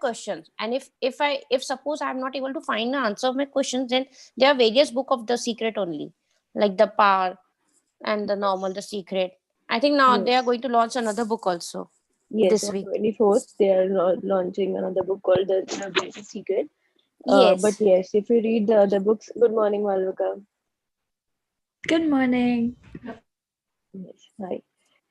questions, and if suppose I'm not able to find the answer of my questions, then there are various book of the secret only, like the power and the normal, the secret. I think now they are Yes. going to launch another book also Yes, this on week. 24th, they are launching another book called The Greatest Secret. But Yes. yes, if you read the other books, good morning, Malvika. Good morning. Yes, hi.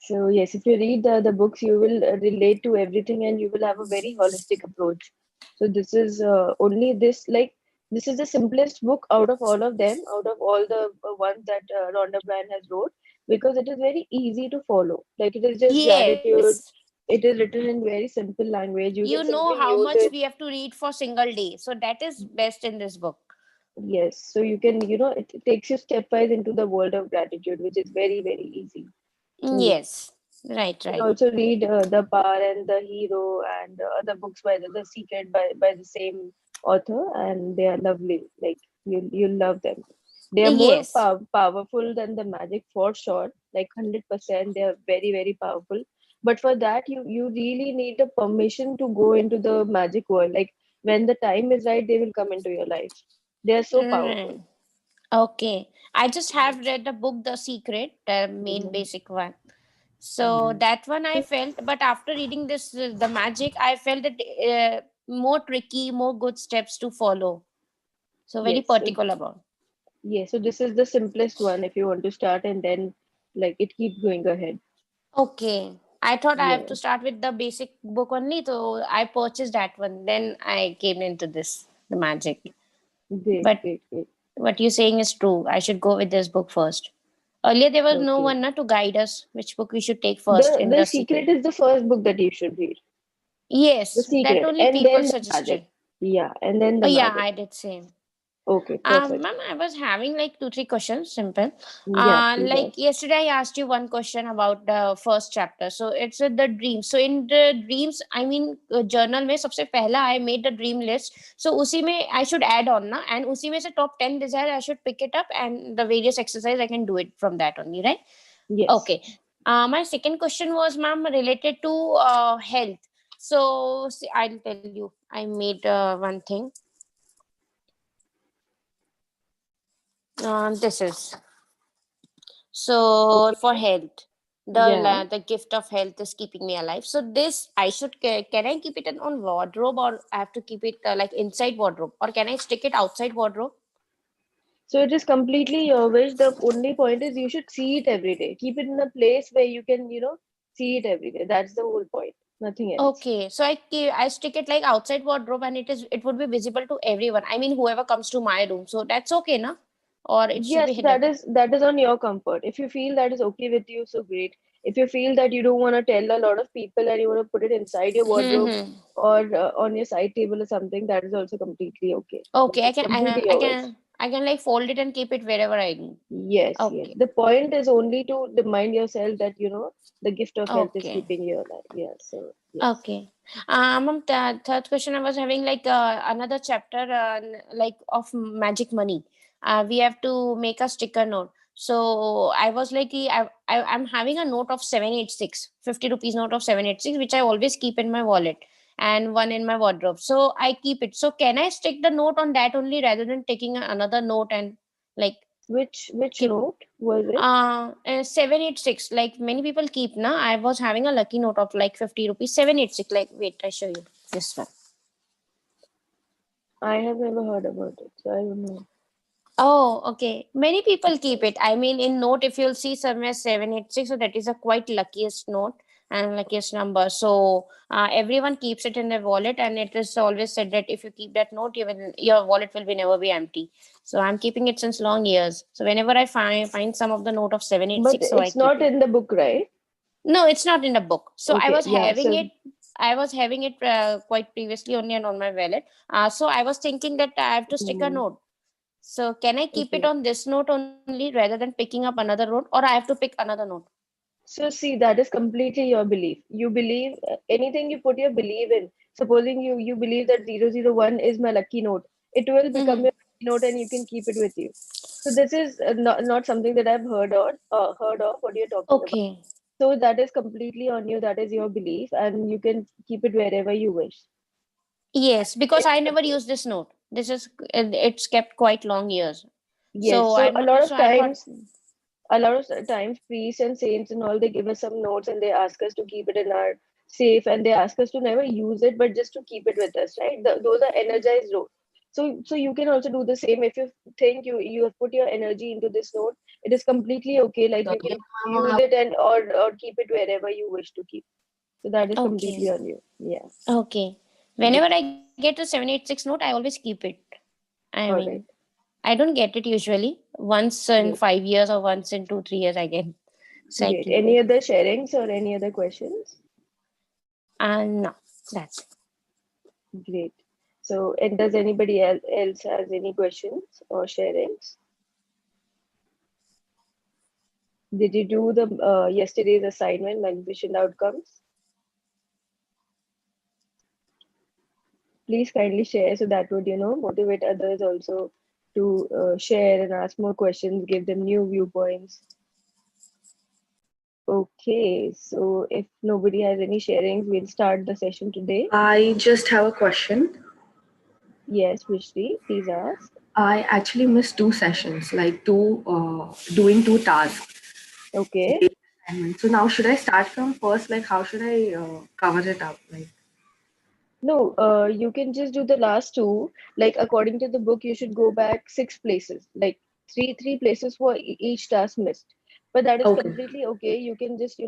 So yes, if you read the books, you will relate to everything and you will have a very holistic approach. So this is only this like this is the simplest book out of all of them, out of all the ones that Rhonda Byrne has wrote, because it is very easy to follow. Like it is just gratitude. Yes. It is written in very simple language. You You can know simply how use much it. we have to read for single day, so that is best in this book. Yes, so you can, it takes you stepwise into the world of gratitude, which is very, very easy to read. Yes. Right, You can right. also read The Power and The Hero and other books by The Secret by the same author, and they are lovely. Like you'll love them. They are more Yes. powerful than the magic for sure. Like 100%, they are very, very powerful. But for that, you really need the permission to go into the magic world. Like when the time is right, they will come into your life. They are so powerful. Mm. Okay. I just have Yes. read the book The Secret, the main Mhm. basic one. So Mhm. that one I felt, but after reading this, The Magic, I felt that more tricky, more good steps to follow. So very Yes. particular about. Yes, so this is the simplest one if you want to start and then like it keeps going ahead. Okay. I thought I have Yeah, to start with the basic book only, so I purchased that one. Then I came into this, The Magic. great, But great, great. what you're saying is true. I should go with this book first. Earlier, there was no Okay. one to guide us which book we should take first The in The The Secret. Secret is the first book that you should read. The Yes, that Secret, only and people then the Magic. suggested. Yeah, and then Oh, the yeah, Magic. I did same. Okay, perfect. Ma'am, I was having like two, three questions, simple. Yeah, please Like ask. yesterday, I asked you one question about the first chapter. So it's the dreams. So in the dreams, I mean, journal में सबसे पहला I made the dream list. So उसी में I should add on ना, and उसी में से top 10 desire I should pick it up, and the various exercise I can do it from that only, right? Yes. Okay. My second question was, ma'am, related to health. So see, I'll tell you, I made one thing. This is. So for Okay. health, Yeah. the gift of health is keeping me alive. So this I should can I keep it on wardrobe, or I have to keep it like inside wardrobe, or can I stick it outside wardrobe? So it is completely your wish. The only point is you should see it every day. Keep it in a place where you can, see it every day. That's the whole point. Nothing else. Okay, so I stick it like outside wardrobe, and it would be visible to everyone. I mean, whoever comes to my room, so that's okay, na? Or it should be Yes, hidden. that is on your comfort. If you feel that is okay with you, so great. If you feel that you don't want to tell a lot of people and you want to put it inside your wardrobe Hmm. or on your side table or something, that is also completely okay. Like Okay, it's completely I your wish. can like fold it and keep it wherever I need. Yes, yes. Okay, The point is only to remind yourself that the gift of health is okay. keeping you alive. Yeah. So yes. Okay. Ma'am, third question I was having like another chapter like of magic money. We have to make a sticker note. So I was like, I'm having a note of 786, 50 rupees note of 786, which I always keep in my wallet and one in my wardrobe. So I keep it. So can I stick the note on that only rather than taking another note and like Which keep note was it? 786, like many people keep na. I was having a lucky note of like 50 rupees, 786, like wait, I show you this one. I have never heard about it, so I don't know. Oh, okay, many people keep it. I mean, in note, if you'll see somewhere 786, so that is a quite luckiest note and luckiest number. So everyone keeps it in their wallet, and it is always said that if you keep that note, your wallet will be never be empty. So I'm keeping it since long years. So whenever I find some of the note of But 786, so I it's keep not it. in the book, right? No, it's not in the book. So Okay, yeah. So I was having it quite previously only and on my wallet. So I was thinking that I have to stick a mm, note. So can I keep it okay. on this note only rather than picking up another note, or I have to pick another note? So see, that is completely your belief. You believe anything you put your belief in. Supposing you believe that 001 is my lucky note, it will become Mm-hmm. your lucky note and you can keep it with you. So this is not something that I've heard of what you're talking about. Okay. So that is completely on you. That is your belief, and you can keep it wherever you wish. Yes, because I never used this note. This is it's kept quite long years. Yes. So So I'm not so I thought a lot of times priests and saints and all, they give us some notes and they ask us to keep it in our safe, and they ask us to never use it but just to keep it with us, right? Those are energized notes. So you can also do the same. If you think you have put your energy into this note, it is completely okay. Like you can use it and or keep it wherever you wish to keep. So that is okay. completely on you. Yeah. Okay. Great. Whenever I get a 786 note, I always keep it. I All mean, right. I don't get it usually. Once in Great. 5 years or once in 2, 3 years I get. So I Great. keep Any it. other sharings or any other questions? And no, that's it. Great. So, and does anybody else has any questions or sharings? Did you do the yesterday's assignment, magnificent outcomes? Please kindly share so that would, motivate others also to share and ask more questions, give them new viewpoints. Okay, so if nobody has any sharings, we'll start the session today. I just have a question. Yes, Vishri, please ask. I actually missed two sessions, like doing two tasks. Okay. Daily assignment. So now should I start from first? Like how should I cover it up? Like No, you can just do the last two. Like according to the book, you should go back six places, like three places for each task missed. But that is okay, completely okay. You can just,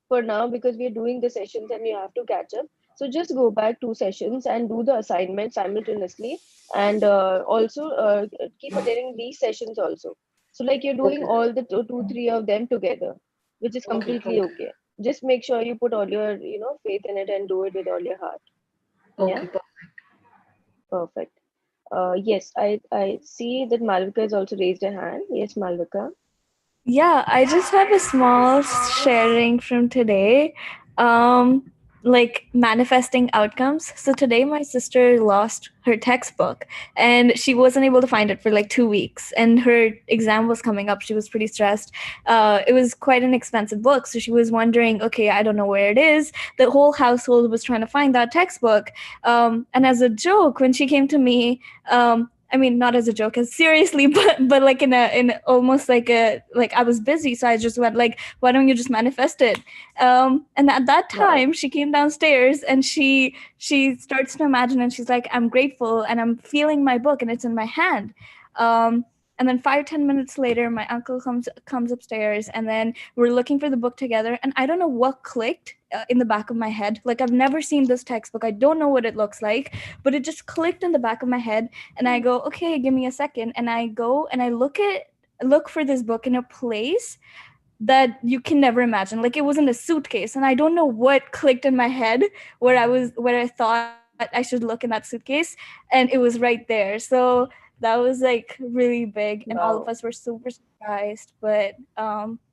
for now, because we are doing the sessions and you have to catch up. So just go back two sessions and do the assignment simultaneously, and also keep attending these sessions also. So like you're doing okay, all the three of them together, which is okay, completely okay, okay. Just make sure you put all your, faith in it and do it with all your heart. Yeah. okay. Perfect. Yes, I see that Malvika has also raised her hand. Yes, Malvika. Yeah, I just have a small sharing from today. Um, like manifesting outcomes. So today my sister lost her textbook and she wasn't able to find it for like 2 weeks. And her exam was coming up. She was pretty stressed. It was quite an expensive book. So she was wondering, okay, I don't know where it is. The whole household was trying to find that textbook. And as a joke, when she came to me, I mean, not as a joke, as seriously, but like in almost like I was busy, so I just went like, why don't you just manifest it? And at that Wow. time, she came downstairs and she starts to imagine, and she's like, I'm grateful, and I'm feeling my book, and it's in my hand. Um, and then 5-10 minutes later, my uncle comes upstairs, and then we're looking for the book together. And I don't know what clicked in the back of my head. Like I've never seen this textbook. I don't know what it looks like, but it just clicked in the back of my head and I go, okay, give me a second. And I go and I look for this book in a place that you can never imagine. Like it was in a suitcase, and I don't know what clicked in my head where I thought I should look in that suitcase, and it was right there. So that was like really big, and all of Wow. us were super surprised. But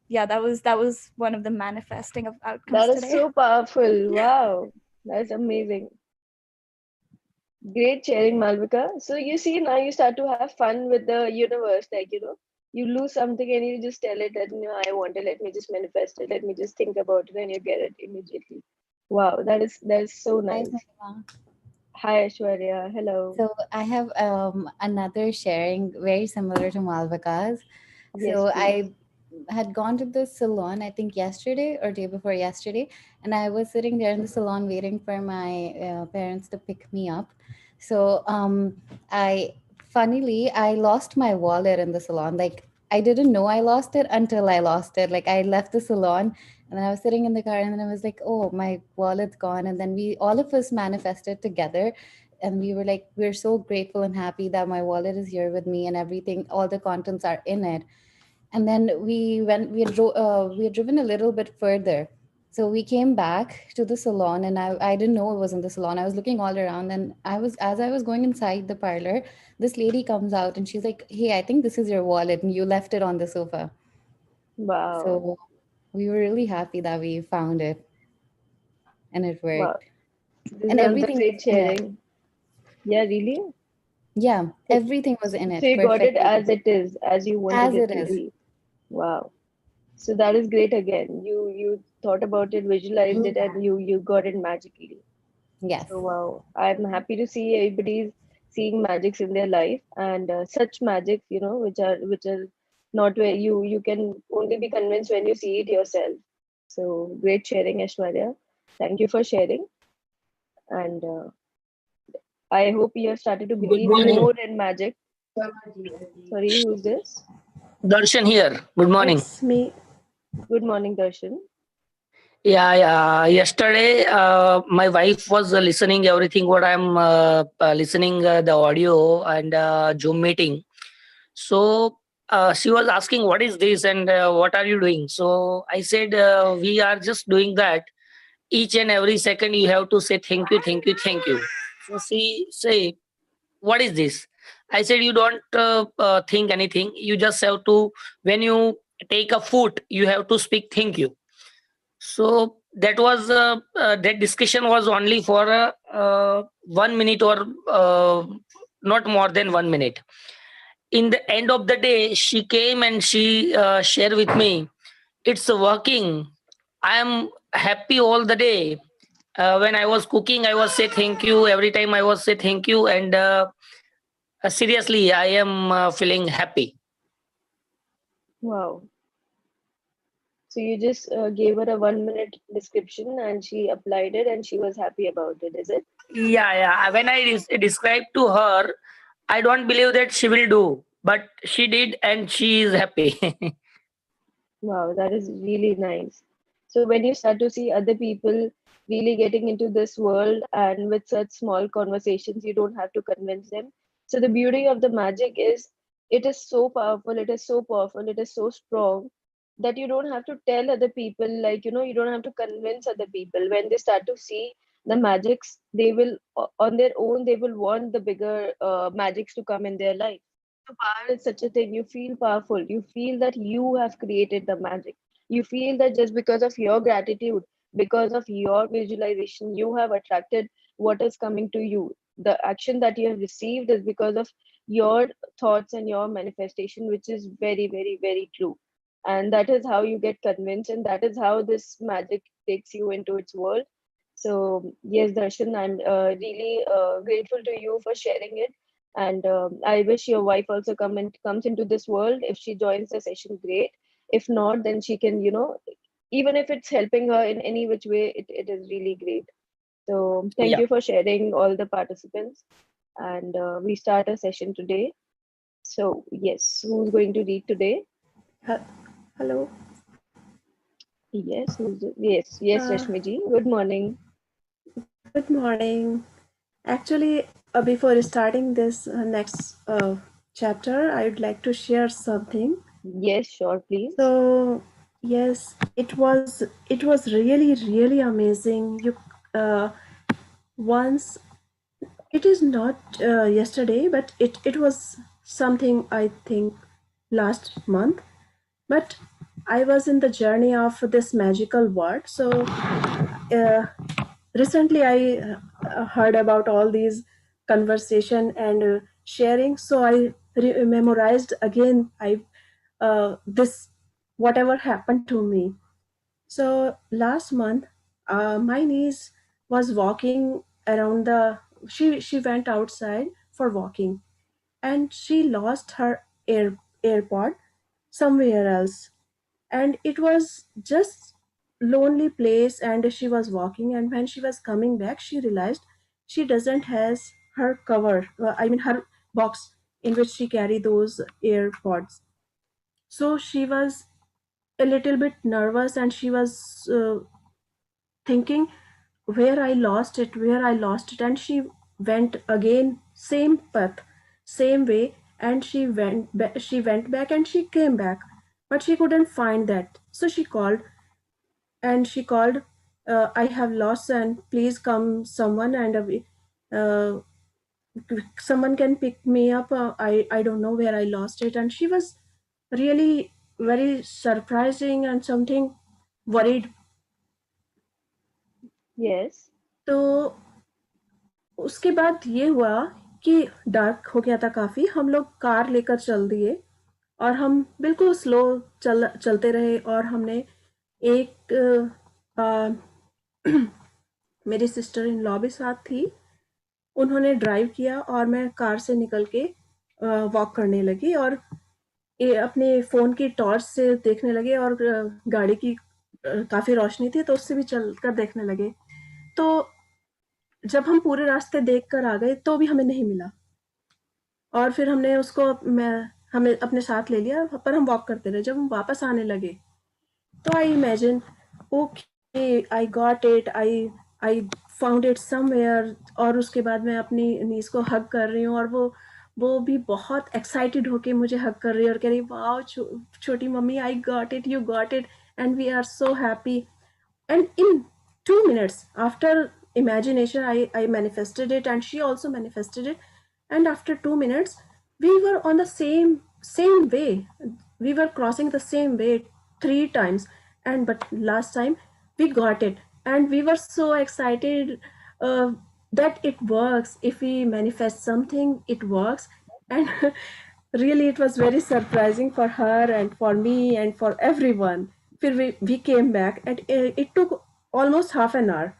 yeah, that was one of the manifesting of outcomes That is today. so powerful. Wow. That's amazing. Great sharing, Malvika. So you see, now you start to have fun with the universe. Like, you lose something and you just tell it that, I want it. Let me just manifest it. Let me just think about it, and you get it immediately. Wow, that is so Hi, nice. Mahima. Hi, Aishwarya. Hello. So I have another sharing very similar to Malvika's. Yes, So please. I had gone to the salon, I think yesterday or day before yesterday, and I was sitting there in the salon waiting for my parents to pick me up. So I funnily I lost my wallet in the salon. Like I didn't know I lost it until I lost it. Like I left the salon and then I was sitting in the car and then I was like, oh, my wallet's gone. And then we all of us manifested together and we were like, we're so grateful and happy that my wallet is here with me and everything, all the contents are in it. And then we had driven a little bit further, so we came back to the salon and I didn't know it was in the salon. I was looking all around and as I was going inside the parlor, this lady comes out and she's like, hey, I think this is your wallet and you left it on the sofa. Wow. So we were really happy that we found it and it Wow. worked This and is also everything great was in it. sharing. Yeah, really? Yeah, So, everything was in so it you got it perfectly as it is, as you wanted as it it to is. be. Wow. So that is great again. You thought about it, visualized it, and you got it magically. Yes. So wow, I'm happy to see everybody's seeing magics in their life, and such magics, which are not where you can only be convinced when you see it yourself. So great sharing, Aishwarya. Thank you for sharing, and I hope you have started to Good believe morning. more in magic. Sorry, who's this? Darshan here. Good morning. It's me. Good morning, Darshan. Yeah. Yesterday, my wife was listening everything what I'm listening the audio and Zoom meeting. So she was asking, "What is this and what are you doing?" So I said, "We are just doing that. Each and every second, you have to say thank you, thank you, thank you." So she say, "What is this?" I said, "You don't think anything. You just have to when you take a food, you have to speak thank you." So that discussion was only for 1 minute or not more than 1 minute. In the end of the day, she came and she shared with me, "It's working. I am happy all the day. When I was cooking, I was say thank you. Every time I was say thank you, and seriously, I am feeling happy." Wow. So you just gave her a 1 minute description, and she applied it, and she was happy about it. Is it? Yeah. When I described to her, I don't believe that she will do, but she did, and she is happy. Wow, that is really nice. So when you start to see other people really getting into this world and with such small conversations, you don't have to convince them. So the beauty of the magic is it is so powerful, it is so powerful, it is so strong that you don't have to tell other people, you don't have to convince other people. When they start to see the magics, they will, on their own, they will want the bigger magics to come in their life. So power is such a thing. You feel powerful. You feel that you have created the magic. You feel that just because of your gratitude, because of your visualization, you have attracted what is coming to you. The action that you have received is because of your thoughts and your manifestation, which is very, very, very true. And that is how you get convinced, and that is how this magic takes you into its world. So, yes, Darshan, I'm really grateful to you for sharing it, and I wish your wife also comes into this world. If she joins the session, great. If not, then she can, even if it's helping her in any which way, it is really great. So thank Yeah. you for sharing, all the participants. And we start a session today. So yes, who's going to read today? Hello. Yes, yes, Uh, Rashmi ji. Good morning. Good morning. Actually, before starting this next chapter, I would like to share something. Yes, sure, please. So, yes, it was really amazing. Uh, once it is not yesterday, but it was something I think last month. But I was in the journey of this magical word. So recently I heard about all these conversation and sharing. So I memorized again. I this whatever happened to me. So last month, my niece was walking around the. She went outside for walking, and she lost her AirPod somewhere else, and it was just lonely place. And she was walking, and when she was coming back, she realized she doesn't has her cover. I mean her box in which she carry those AirPods. So she was a little bit nervous, and she was thinking where I lost it. And she went again, same path, same way, and she went back, and she came back, but she couldn't find that. So she called, I have lost, and please come someone, and uh, someone can pick me up. I don't know where I lost it. And she was really very surprising and something worried. Yes. तो उसके बाद ये हुआ कि dark हो गया था काफ़ी। हम लोग कार लेकर चल दिए, और हम बिल्कुल स्लो चलते रहे। और हमने एक मेरी सिस्टर इन लॉ भी साथ थी। उन्होंने ड्राइव किया और मैं कार से निकल के वॉक करने लगी और अपने फ़ोन की टॉर्च से देखने लगे और गाड़ी की काफ़ी रोशनी थी तो उससे भी चलकर देखने लगे। तो जब हम पूरे रास्ते देखकर आ गए तो भी हमें नहीं मिला और फिर हमने उसको हमें अपने साथ ले लिया, पर हम वॉक करते रहे। जब हम वापस आने लगे तो I imagine, okay I got it, I found it somewhere. और उसके बाद मैं अपनी नीस को हग कर रही हूँ और वो भी बहुत एक्साइटेड होके मुझे हग कर रही है और कह रही वाओ छोटी mummy, I got it, you got it, and we are so happy. And in 2 minutes after imagination, I manifested it and she also manifested it. And after 2 minutes, we were on the same way. We were crossing the same way 3 times. But last time we got it. And we were so excited that it works. If we manifest something, it works. And really, it was very surprising for her and for me and for everyone. फिर we came back and it took almost half an hour.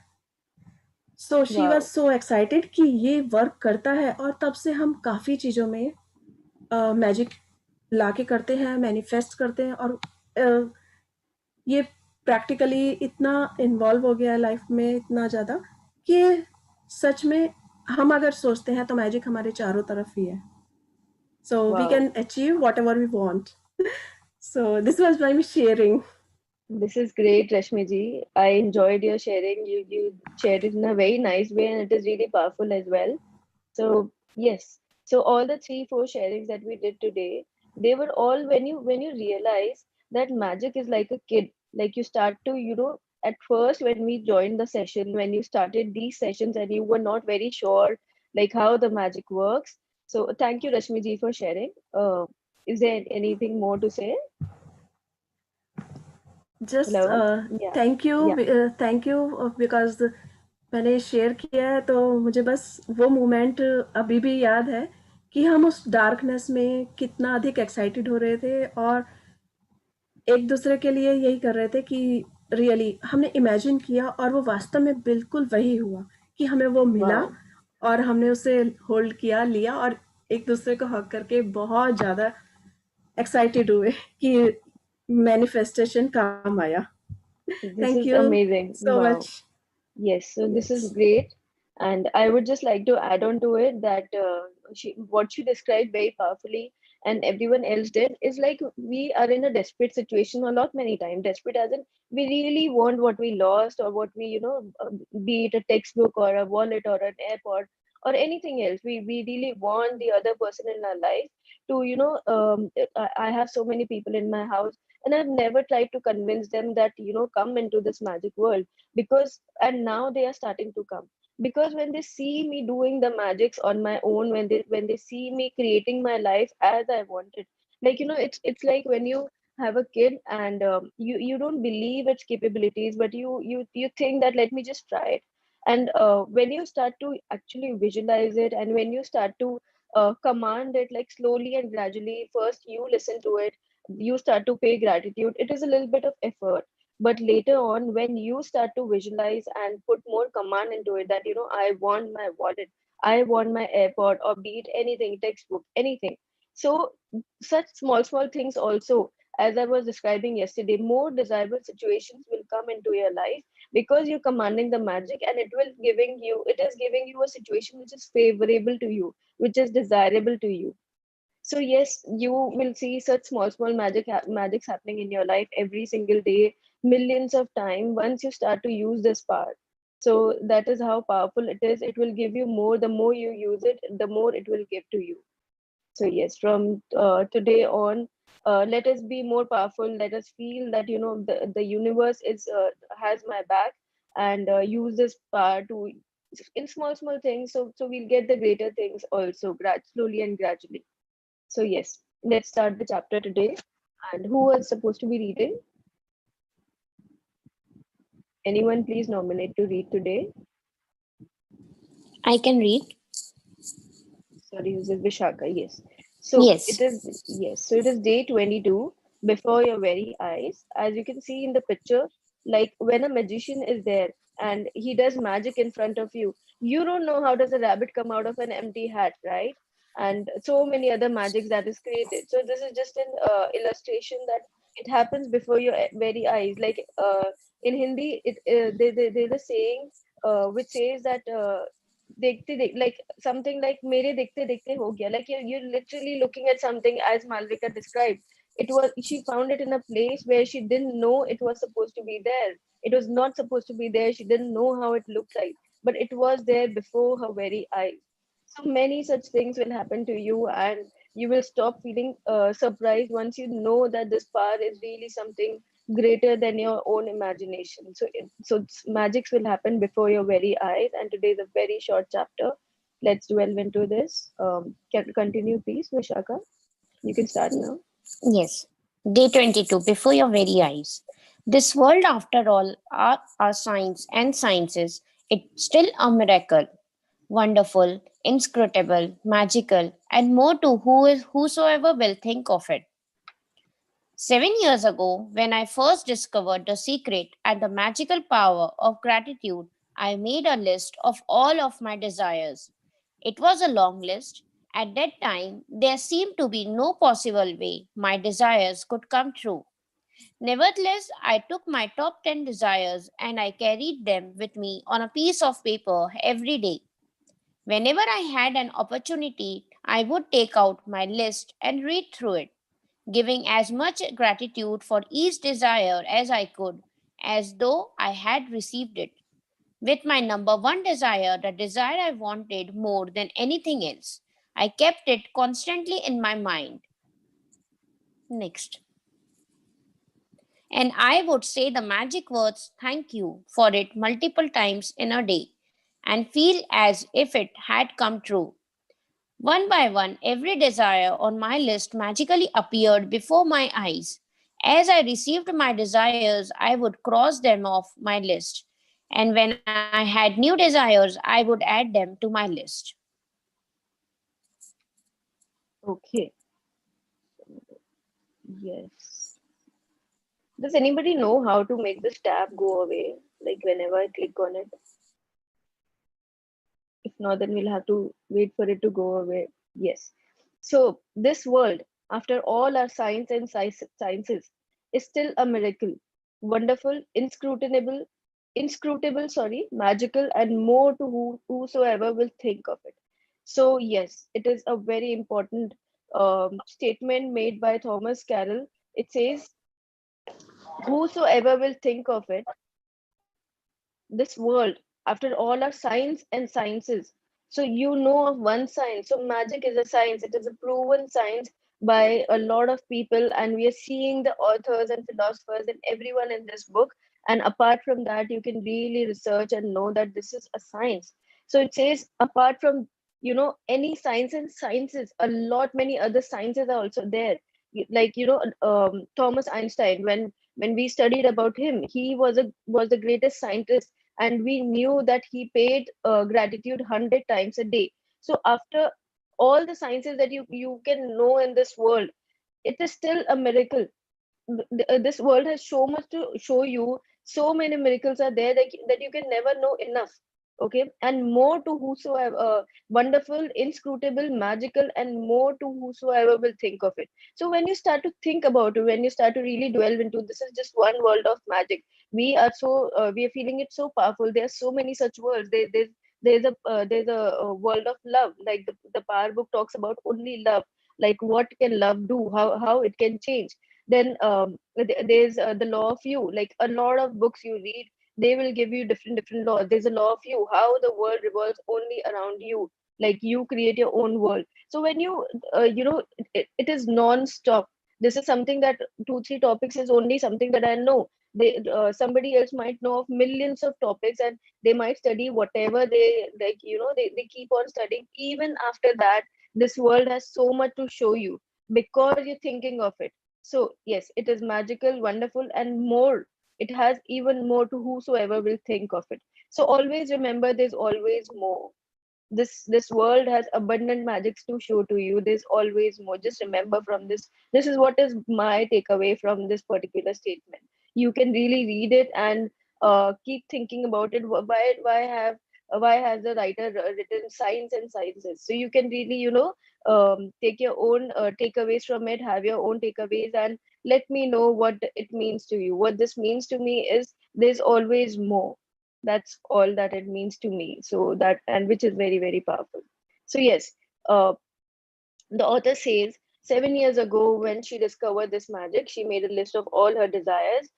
So she Wow. was so excited कि ये work करता है और तब से हम काफ़ी चीज़ों में मैजिक लाके करते हैं, मैनिफेस्ट करते हैं और ये प्रैक्टिकली इतना इन्वॉल्व हो गया है लाइफ में इतना ज़्यादा कि सच में हम अगर सोचते हैं तो मैजिक हमारे चारों तरफ ही है. So we Wow. can achieve whatever we want. So this was my sharing. This is great, Rashmi ji. I enjoyed your sharing. You shared it in a very nice way, and it is really powerful as well. So yes. So all the 3-4 sharings that we did today, they were all when you realize that magic is like a kid. Like you start to, at first when we joined the session, when you started these sessions and you were not very sure like how the magic works. So thank you, Rashmi ji, for sharing. Is there anything more to say? Just Hello? Yeah. thank you, thank you because मैंने share किया है तो मुझे बस वो moment अभी भी याद है कि हम उस डार्कनेस में कितना अधिक एक्साइटेड हो रहे थे और एक दूसरे के लिए यही कर रहे थे कि रियली हमने इमेजिन किया और वो वास्तव में बिल्कुल वही हुआ कि हमें वो मिला Wow. और हमने उसे होल्ड किया, लिया और एक दूसरे को हग करके बहुत ज़्यादा एक्साइटेड हुए कि मैनिफेस्टेशन काम आया. This Thank is you amazing. so Wow. much. Yes, so this is Yes. great. And I would just like to add on to it that what she described very powerfully and everyone else did is like we are in a desperate situation a lot many times. Desperate as in we really want what we lost or what we, be it a textbook or a wallet or an airport or anything else. We really want the other person in our life to, I have so many people in my house and I've never tried to convince them that, come into this magic world because and now they are starting to come because when they see me doing the magics on my own, when they see me creating my life as I wanted, like it's like when you have a kid and you don't believe its capabilities, but you think that let me just try it. And when you start to actually visualize it and when you start to command it like slowly and gradually, first you listen to it, you start to pay gratitude, it is a little bit of effort, but later on when you start to visualize and put more command into it that I want my wallet, I want my airport, or be it anything, textbook, anything. So such small things also, as I was describing yesterday, more desirable situations will come into your life because you're commanding the magic and it is giving you a situation which is favorable to you, which is desirable to you. So yes, you will see such small magics happening in your life every single day, millions of time once you start to use this power. So that is how powerful it is. It will give you more. The more you use it, the more it will give to you. So yes, from today on, let us be more powerful. Let us feel that the universe is has my back, and use this power to in small things. So we'll get the greater things also, slowly and gradually. So yes, let's start the chapter today. And who was supposed to be reading? Anyone please nominate to read today? I can read. Sorry, this is Vishaka. Yes. So Yes. it is day 22 before your very eyes. As you can see in the picture, like when a magician is there, and he does magic in front of you. You don't know how does a rabbit come out of an empty hat, right? And so many other magics that is created. So this is just an illustration that it happens before your very eyes. Like in Hindi, there's a saying which says that like something like mere dekhte dekhte ho gaya. Like you're literally looking at something, as Malvika described. It was, she found it in a place where she didn't know it was supposed to be there. It was not supposed to be there. She didn't know how it looked like, but it was there before her very eyes. So many such things will happen to you, and you will stop feeling surprised once you know that this power is really something greater than your own imagination. Magics will happen before your very eyes, and today is a very short chapter. Let's delve into this. Can continue, please, Vishaka. You can start now. Yes. Day 22, before your very eyes. This world, after all, are science and sciences. It's still a miracle. Wonderful, inscrutable, magical, and more to whosoever will think of it. 7 years ago, when I first discovered the secret and the magical power of gratitude, I made a list of all of my desires. It was a long list. At that time, there seemed to be no possible way my desires could come true. Nevertheless, I took my top 10 desires and I carried them with me on a piece of paper every day. Whenever I had an opportunity, I would take out my list and read through it, giving as much gratitude for each desire as I could, as though I had received it. With my number one desire, the desire I wanted more than anything else, I kept it constantly in my mind. Next. And I would say the magic words thank you for it multiple times in a day and feel as if it had come true. One by one, every desire on my list magically appeared before my eyes. As I received my desires, I would cross them off my list. And when I had new desires, I would add them to my list. Okay. Yes. Does anybody know how to make this tab go away? Like whenever I click on it? If not, then we'll have to wait for it to go away. Yes. So this world, after all our science and sciences, is still a miracle. Wonderful, inscrutable, magical, and more to whosoever will think of it. So yes, it is a very important statement made by Thomas Carroll. It says, whosoever will think of it, this world, after all our science and sciences. So you know of one science. So magic is a science. It is a proven science by a lot of people, and we are seeing the authors and philosophers and everyone in this book. And apart from that, you can really research and know that this is a science. So it says, apart from any science and sciences, a lot many other sciences are also there. Like Thomas Einstein, when we studied about him, he was the greatest scientist, and we knew that he paid gratitude 100 times a day. So after all the sciences that you can know in this world, it is still a miracle. This world has so much to show you. So many miracles are there that you can never know enough. Okay, and more to whosoever, wonderful, inscrutable, magical, and more to whosoever will think of it. So when you start to think about it, when you start to really delve into, this is just one world of magic. We are feeling it so powerful. There are so many such worlds. There's a world of love, like the power book talks about only love. Like what can love do, how it can change. Then there's the law of you. Like a lot of books you read, they will give you different laws. There's a law of you, how the world revolves only around you. Like you create your own world. So when it is non-stop. This is something that 2-3 topics is only something that I know. Somebody else might know of millions of topics, and they might study whatever they like. They keep on studying. Even after that, this world has so much to show you because you're thinking of it. So yes, it is magical, wonderful, and more. It has even more to whosoever will think of it. So always remember, there's always more. This world has abundant magics to show to you. There's always more. Just remember from this. This is what is my takeaway from this particular statement. You can really read it, and keep thinking about it. Why has the writer written science and sciences? So you can really, take your own takeaways from it, have your own takeaways, and let me know what it means to you. What this means to me is there's always more. That's all that it means to me. So that, and which is very, very powerful. So yes, uh, the author says 7 years ago, when she discovered this magic, she made a list of all her desires.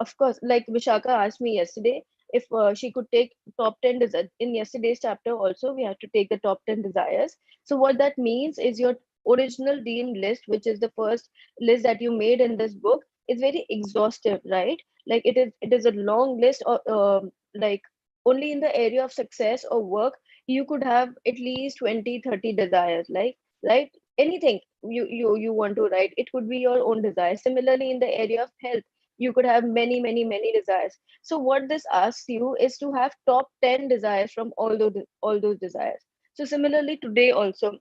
Of course, like Vishaka asked me yesterday, if she could take top 10 desires. In yesterday's chapter, also, we have to take the top 10 desires. So, what that means is your original dream list, which is the first list that you made in this book, is very exhaustive, right? Like it is a long list, or like only in the area of success or work you could have at least 20, 30 desires, like, right? Anything you want to write, it could be your own desire. Similarly, in the area of health, you could have many, many, many desires. So what this asks you is to have top 10 desires from all those desires. So similarly today also,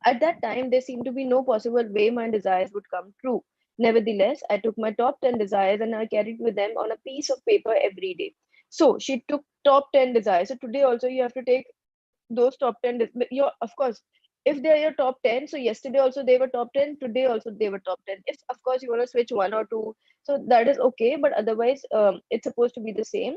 at that time there seemed to be no possible way my desires would come true. Nevertheless, I took my top 10 desires and I carried with them on a piece of paper every day. So she took top 10 desires. So today also you have to take those top 10 your, of course, if they're your top 10, so yesterday also they were top 10, today also they were top 10. If of course you want to switch one or two, so that is okay, but otherwise it's supposed to be the same.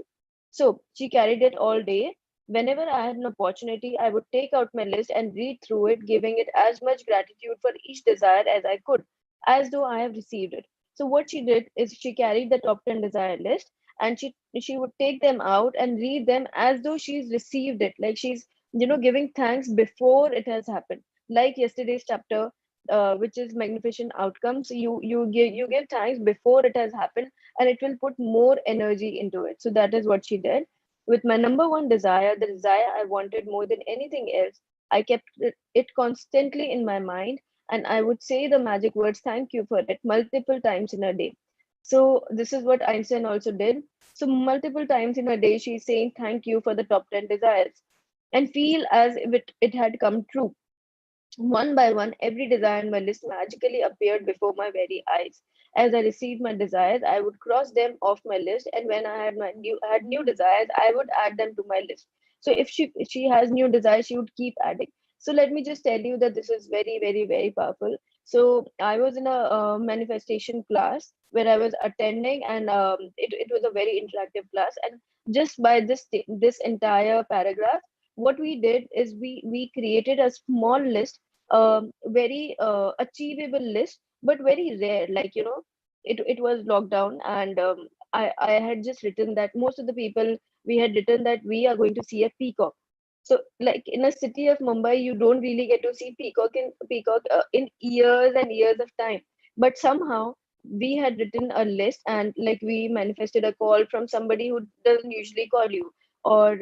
So she carried it all day. Whenever I had an opportunity, I would take out my list and read through it, giving it as much gratitude for each desire as I could, as though I have received it. So what she did is she carried the top 10 desire list, and she would take them out and read them as though she's received it, like she's, giving thanks before it has happened. Like yesterday's chapter, which is magnificent outcomes, you give thanks before it has happened, and it will put more energy into it. So that is what she did. With my number one desire, the desire I wanted more than anything else, I kept it constantly in my mind, and I would say the magic words thank you for it multiple times in a day. So this is what Einstein also did. So multiple times in a day, she's saying thank you for the top 10 desires, and feel as if it had come true. One by one, every desire on my list magically appeared before my very eyes. As I received my desires, I would cross them off my list, and when I had new desires, I would add them to my list. So if she has new desires, she would keep adding. So let me just tell you that this is very, very, very powerful. So I was in a manifestation class where I was attending, and it was a very interactive class. And just by this entire paragraph, what we did is we created a small list, very achievable list, but very rare. Like, it was lockdown, and I had just written that most of the people, we had written that we are going to see a peacock. So, like in a city of Mumbai, you don't really get to see peacock in years and years of time. But somehow we had written a list, and like we manifested a call from somebody who doesn't usually call you, or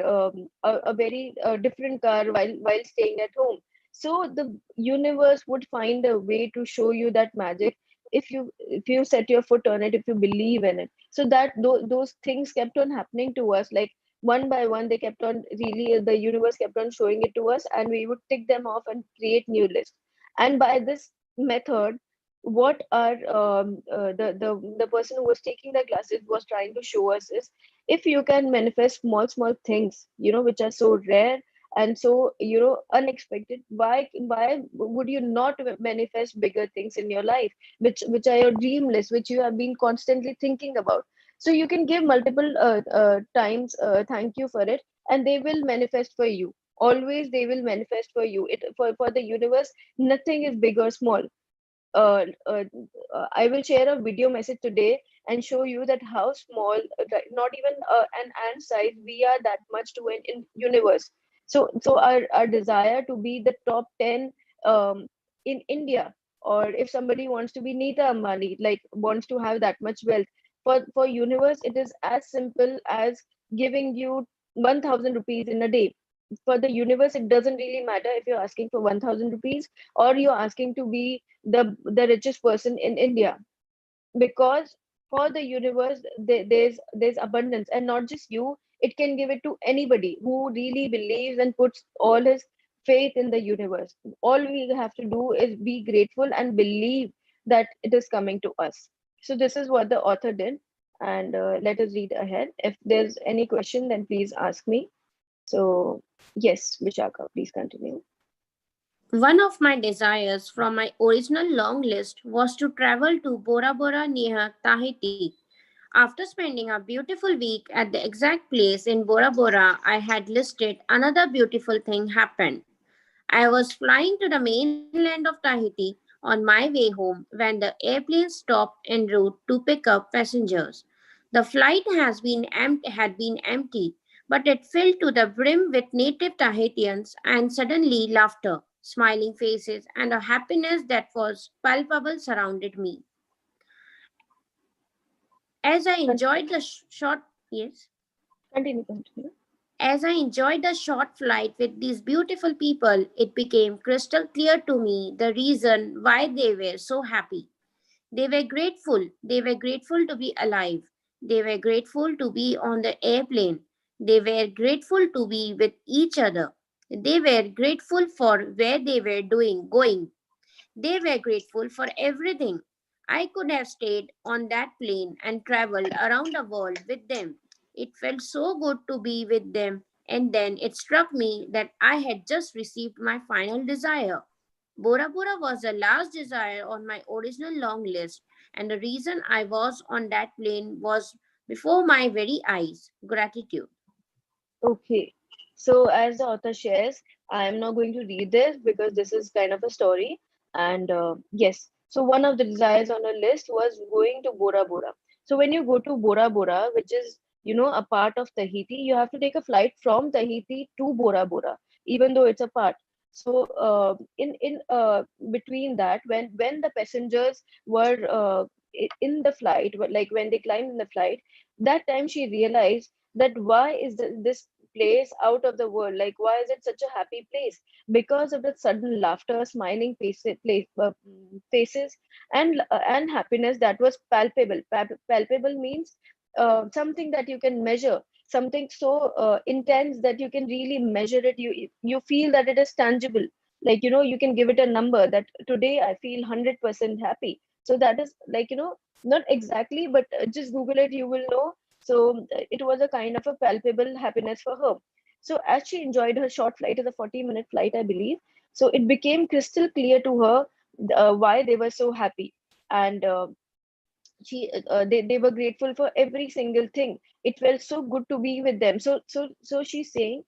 a very different car while staying at home. So the universe would find a way to show you that magic, if you set your foot on it, if you believe in it. So that those things kept on happening to us, like one by one they kept on, really the universe kept on showing it to us, and we would tick them off and create new lists. And by this method, what our the person who was taking the classes was trying to show us is, if you can manifest small things, which are so rare and so, unexpected, why would you not manifest bigger things in your life, which are your dream list, which you have been constantly thinking about? So you can give multiple times thank you for it, and they will manifest for you. Always they will manifest for you. For the universe, nothing is big or small. uh, uh, I will share a video message today and show you that how small, not even an ant size, we are that much to an in universe. So our desire to be the top 10 in India, or if somebody wants to be Nita Ambani, like wants to have that much wealth, for universe, it is as simple as giving you 1,000 rupees in a day. For the universe, it doesn't really matter if you're asking for 1,000 rupees or you're asking to be the richest person in India, because for the universe, there's abundance, and not just you. It can give it to anybody who really believes and puts all his faith in the universe. All we have to do is be grateful and believe that it is coming to us. So this is what the author did, and let us read ahead. If there's any question, then please ask me. So, yes, Vishaka, please continue. One of my desires from my original long list was to travel to Bora Bora near Tahiti. After spending a beautiful week at the exact place in Bora Bora I had listed, another beautiful thing happened. I was flying to the mainland of Tahiti on my way home when the airplane stopped en route to pick up passengers. The flight had been empty, but it filled to the brim with native Tahitians and suddenly laughter, smiling faces, and a happiness that was palpable surrounded me. As I Con- enjoyed the short yes. Continue. As I enjoyed the short flight with these beautiful people, it became crystal clear to me the reason why they were so happy. They were grateful. They were grateful to be alive. They were grateful to be on the airplane. They were grateful to be with each other. They were grateful for where they were going. They were grateful for everything. I could have stayed on that plane and traveled around the world with them. It felt so good to be with them, and then it struck me that I had just received my final desire. Bora Bora was the last desire on my original long list, and the reason I was on that plane was before my very eyes. Gratitude. Okay. So, as the author shares, I am not going to read this because this is kind of a story. And yes, so one of the desires on the list was going to Bora Bora. So, when you go to Bora Bora, which is, a part of Tahiti, you have to take a flight from Tahiti to Bora Bora, even though it's a part. So, in between that, when the passengers were in the flight, like when they climbed in the flight, that time she realized that why is this place out of the world, like why is it such a happy place, because of the sudden laughter, smiling faces, and happiness that was palpable. Palpable means something that you can measure, something so intense that you can really measure it. You feel that it is tangible, like you can give it a number, that today I feel 100% happy. So that is like, not exactly, but just Google it, you will know. So it was a kind of a palpable happiness for her. So as she enjoyed her short flight, it's a 40-minute flight, I believe. So it became crystal clear to her why they were so happy. And they were grateful for every single thing. It felt so good to be with them. So she's saying,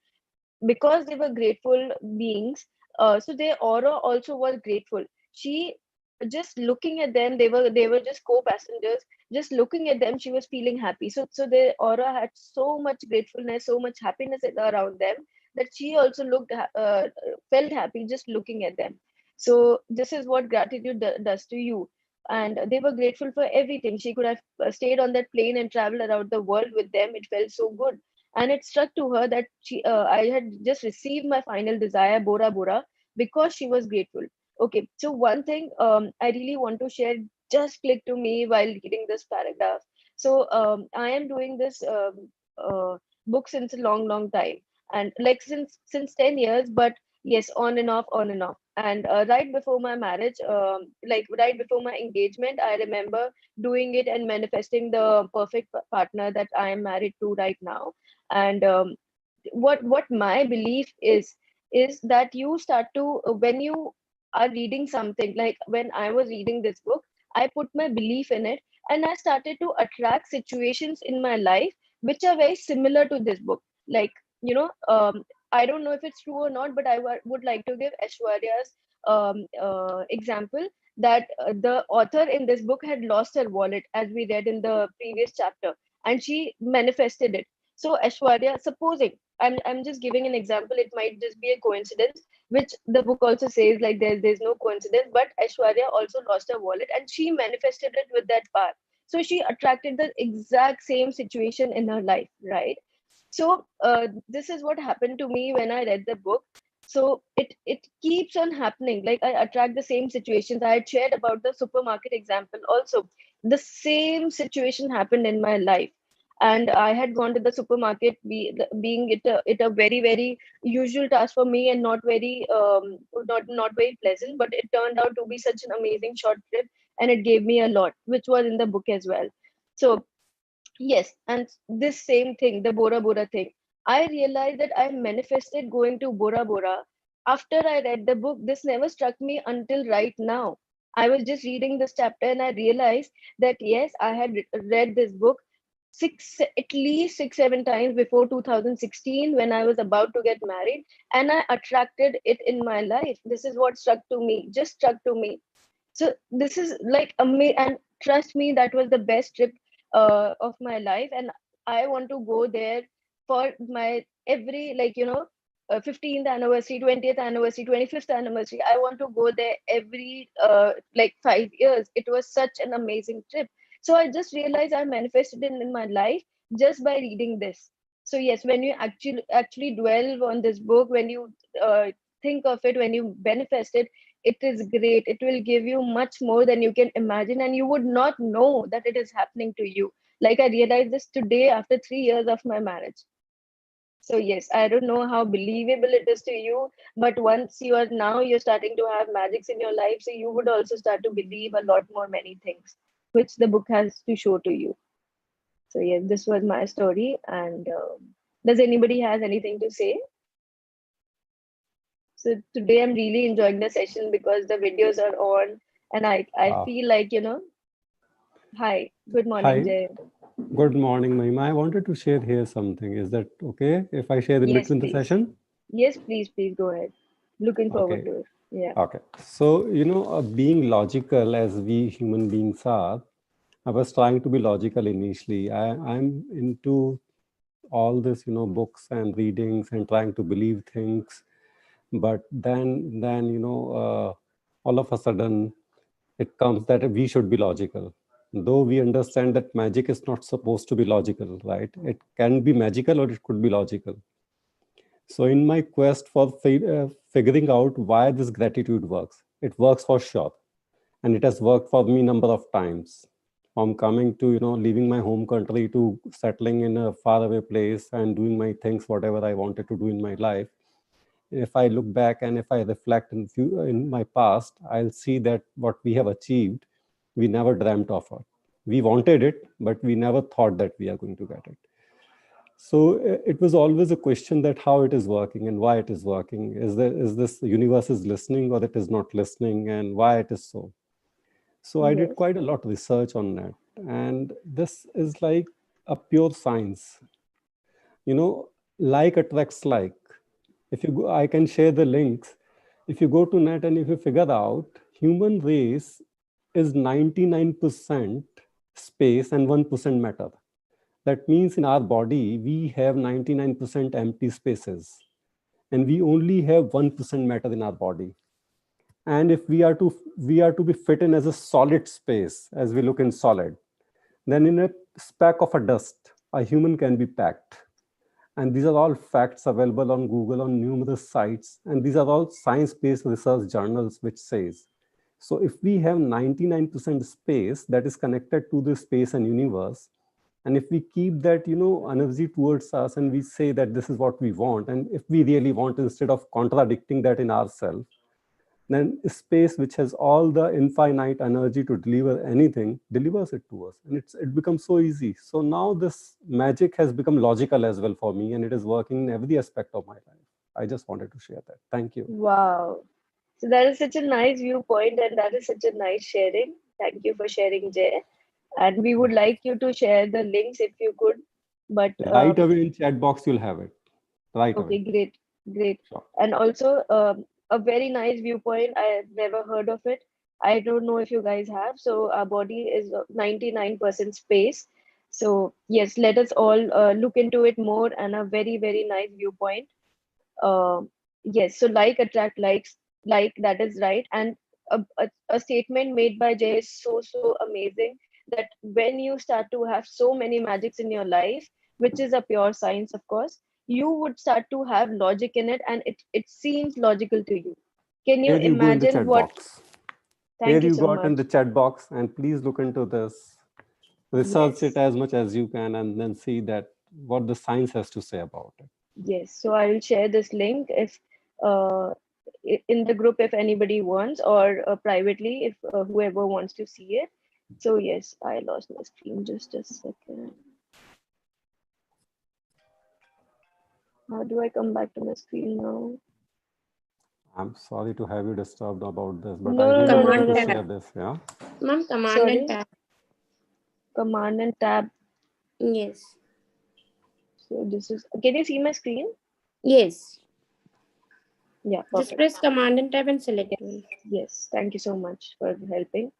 because they were grateful beings, so their aura also was grateful. She, just looking at them, they were just co-passengers. Just looking at them, she was feeling happy. So their aura had so much gratefulness, so much happiness around them, that she also felt happy just looking at them. So this is what gratitude does to you. And they were grateful for everything. She could have stayed on that plane and traveled around the world with them. It felt so good. And it struck to her that I had just received my final desire, Bora Bora, because she was grateful. Okay, so one thing I really want to share just clicked to me while reading this paragraph. So I am doing this book since a long time, and like since 10 years, but yes, on and off, on and off. And right before my marriage, like right before my engagement, I remember doing it and manifesting the perfect partner that I am married to right now. And what my belief is that you start to when you are reading something, like when I was reading this book, I put my belief in it, and I started to attract situations in my life which are very similar to this book. Like, I don't know if it's true or not, but I would like to give Aishwarya's example, that the author in this book had lost her wallet, as we read in the previous chapter, and she manifested it. So Aishwarya, supposing I'm just giving an example, it might just be a coincidence, which the book also says like there's no coincidence, but Aishwarya also lost her wallet and she manifested it with that power. So she attracted the exact same situation in her life, right? So this is what happened to me when I read the book. So it keeps on happening. Like I attract the same situations. I had shared about the supermarket example also. The same situation happened in my life, and I had gone to the supermarket, being it a very very usual task for me, and not very pleasant, but it turned out to be such an amazing short trip, and it gave me a lot, which was in the book as well. So Yes, and this same thing, the Bora Bora thing. I realized that I manifested going to Bora Bora. After I read the book, this never struck me until right now. I was just reading this chapter and I realized that yes, I had read this book at least 6, 7 times before 2016 when I was about to get married, and I attracted it in my life. This is what struck to me, just struck to me. So this is like amazing, and trust me, that was the best trip of my life, and I want to go there for my every, like, 15th anniversary, 20th anniversary, 25th anniversary. I want to go there every like 5 years. It was such an amazing trip. So I just realized I manifested it in my life just by reading this. So yes, when you actually dwell on this book, when you think of it, when you manifest it, it is great. It will give you much more than you can imagine, and you would not know that it is happening to you. Like, I realized this today after 3 years of my marriage. So yes, I don't know how believable it is to you, but once you're starting to have magics in your life, so you would also start to believe a lot more many things, which the book has to show to you. So yes, this was my story. And does anybody has anything to say? So today I'm really enjoying the session because the videos are on, and I Uh, feel like, hi, good morning, Hi, Jay. good morning, Mahima. I wanted to share here something. Is that okay if I share in Yes, between the please. session? Yes, please go ahead. Looking forward Okay, to it. Yeah. okay. So, being logical as we human beings are, I was trying to be logical initially. I'm into all this, books and readings and trying to believe things. But then, all of a sudden, it comes that we should be logical. Though we understand that magic is not supposed to be logical, right? It can be magical or it could be logical. So, in my quest for figuring out why this gratitude works, it works for sure, and it has worked for me number of times. From coming to leaving my home country to settling in a faraway place and doing my things, whatever I wanted to do in my life. If I look back and if I reflect in my past, I'll see that what we have achieved, we never dreamt of it. We wanted it, but we never thought that we are going to get it. So it was always a question that how it is working and why it is working. Is this universe is listening or it is not listening, and why it is so? So I did Yes. quite a lot of research on that, and this is like a pure science. Like attracts like. If you go, I can share the links. If you go to net and if you figure out human race is 99% space and 1% matter. That means in our body, we have 99% empty spaces and we only have 1% matter in our body. And if we are to be fit in as a solid space, as we look in solid, then in a speck of a dust, a human can be packed. And these are all facts available on Google on numerous sites. And these are all science-based research journals which says, so if we have 99% space that is connected to the space and universe, and if we keep that, energy towards us and we say that this is what we want, and if we really want, instead of contradicting that in ourselves, then space, which has all the infinite energy to deliver anything, delivers it to us, and it becomes so easy. So now this magic has become logical as well for me, and it is working in every aspect of my life. I just wanted to share that. Thank you. Wow. So that is such a nice viewpoint, and that is such a nice sharing. Thank you for sharing, Jay. And we would like you to share the links if you could. But Right away in chat box, you'll have it. Right okay, away. great. Sure. And also, a very nice viewpoint. I have never heard of it. I don't know if you guys have. So our body is 99% space. So yes, let us all look into it more, and a very, very nice viewpoint. uh, yes, so like attract likes, like that is right. And a statement made by Jay is so amazing, that when you start to have so many magics in your life, which is a pure science, of course, you would start to have logic in it, and it seems logical to you. Can you Here you go in the imagine chat what? box. Here Thank you you so got in much. the chat box, and please look into this. Research it Yes. as much as you can, and then see that what the science has to say about it. Yes, so I will share this link if uh, in the group if anybody wants, or privately if whoever wants to see it. So yes, I lost my screen, just a second. How do I come back to my screen now? I'm sorry to have you disturbed about this, but No, I no, really no, wanted no, to no. share this. Yeah. Ma'am, command Sorry. and tab. Command and tab. Yes. So this is, can you see my screen? Yes. Yeah, Just perfect. press command and tab and select one. Yes, thank you so much for helping.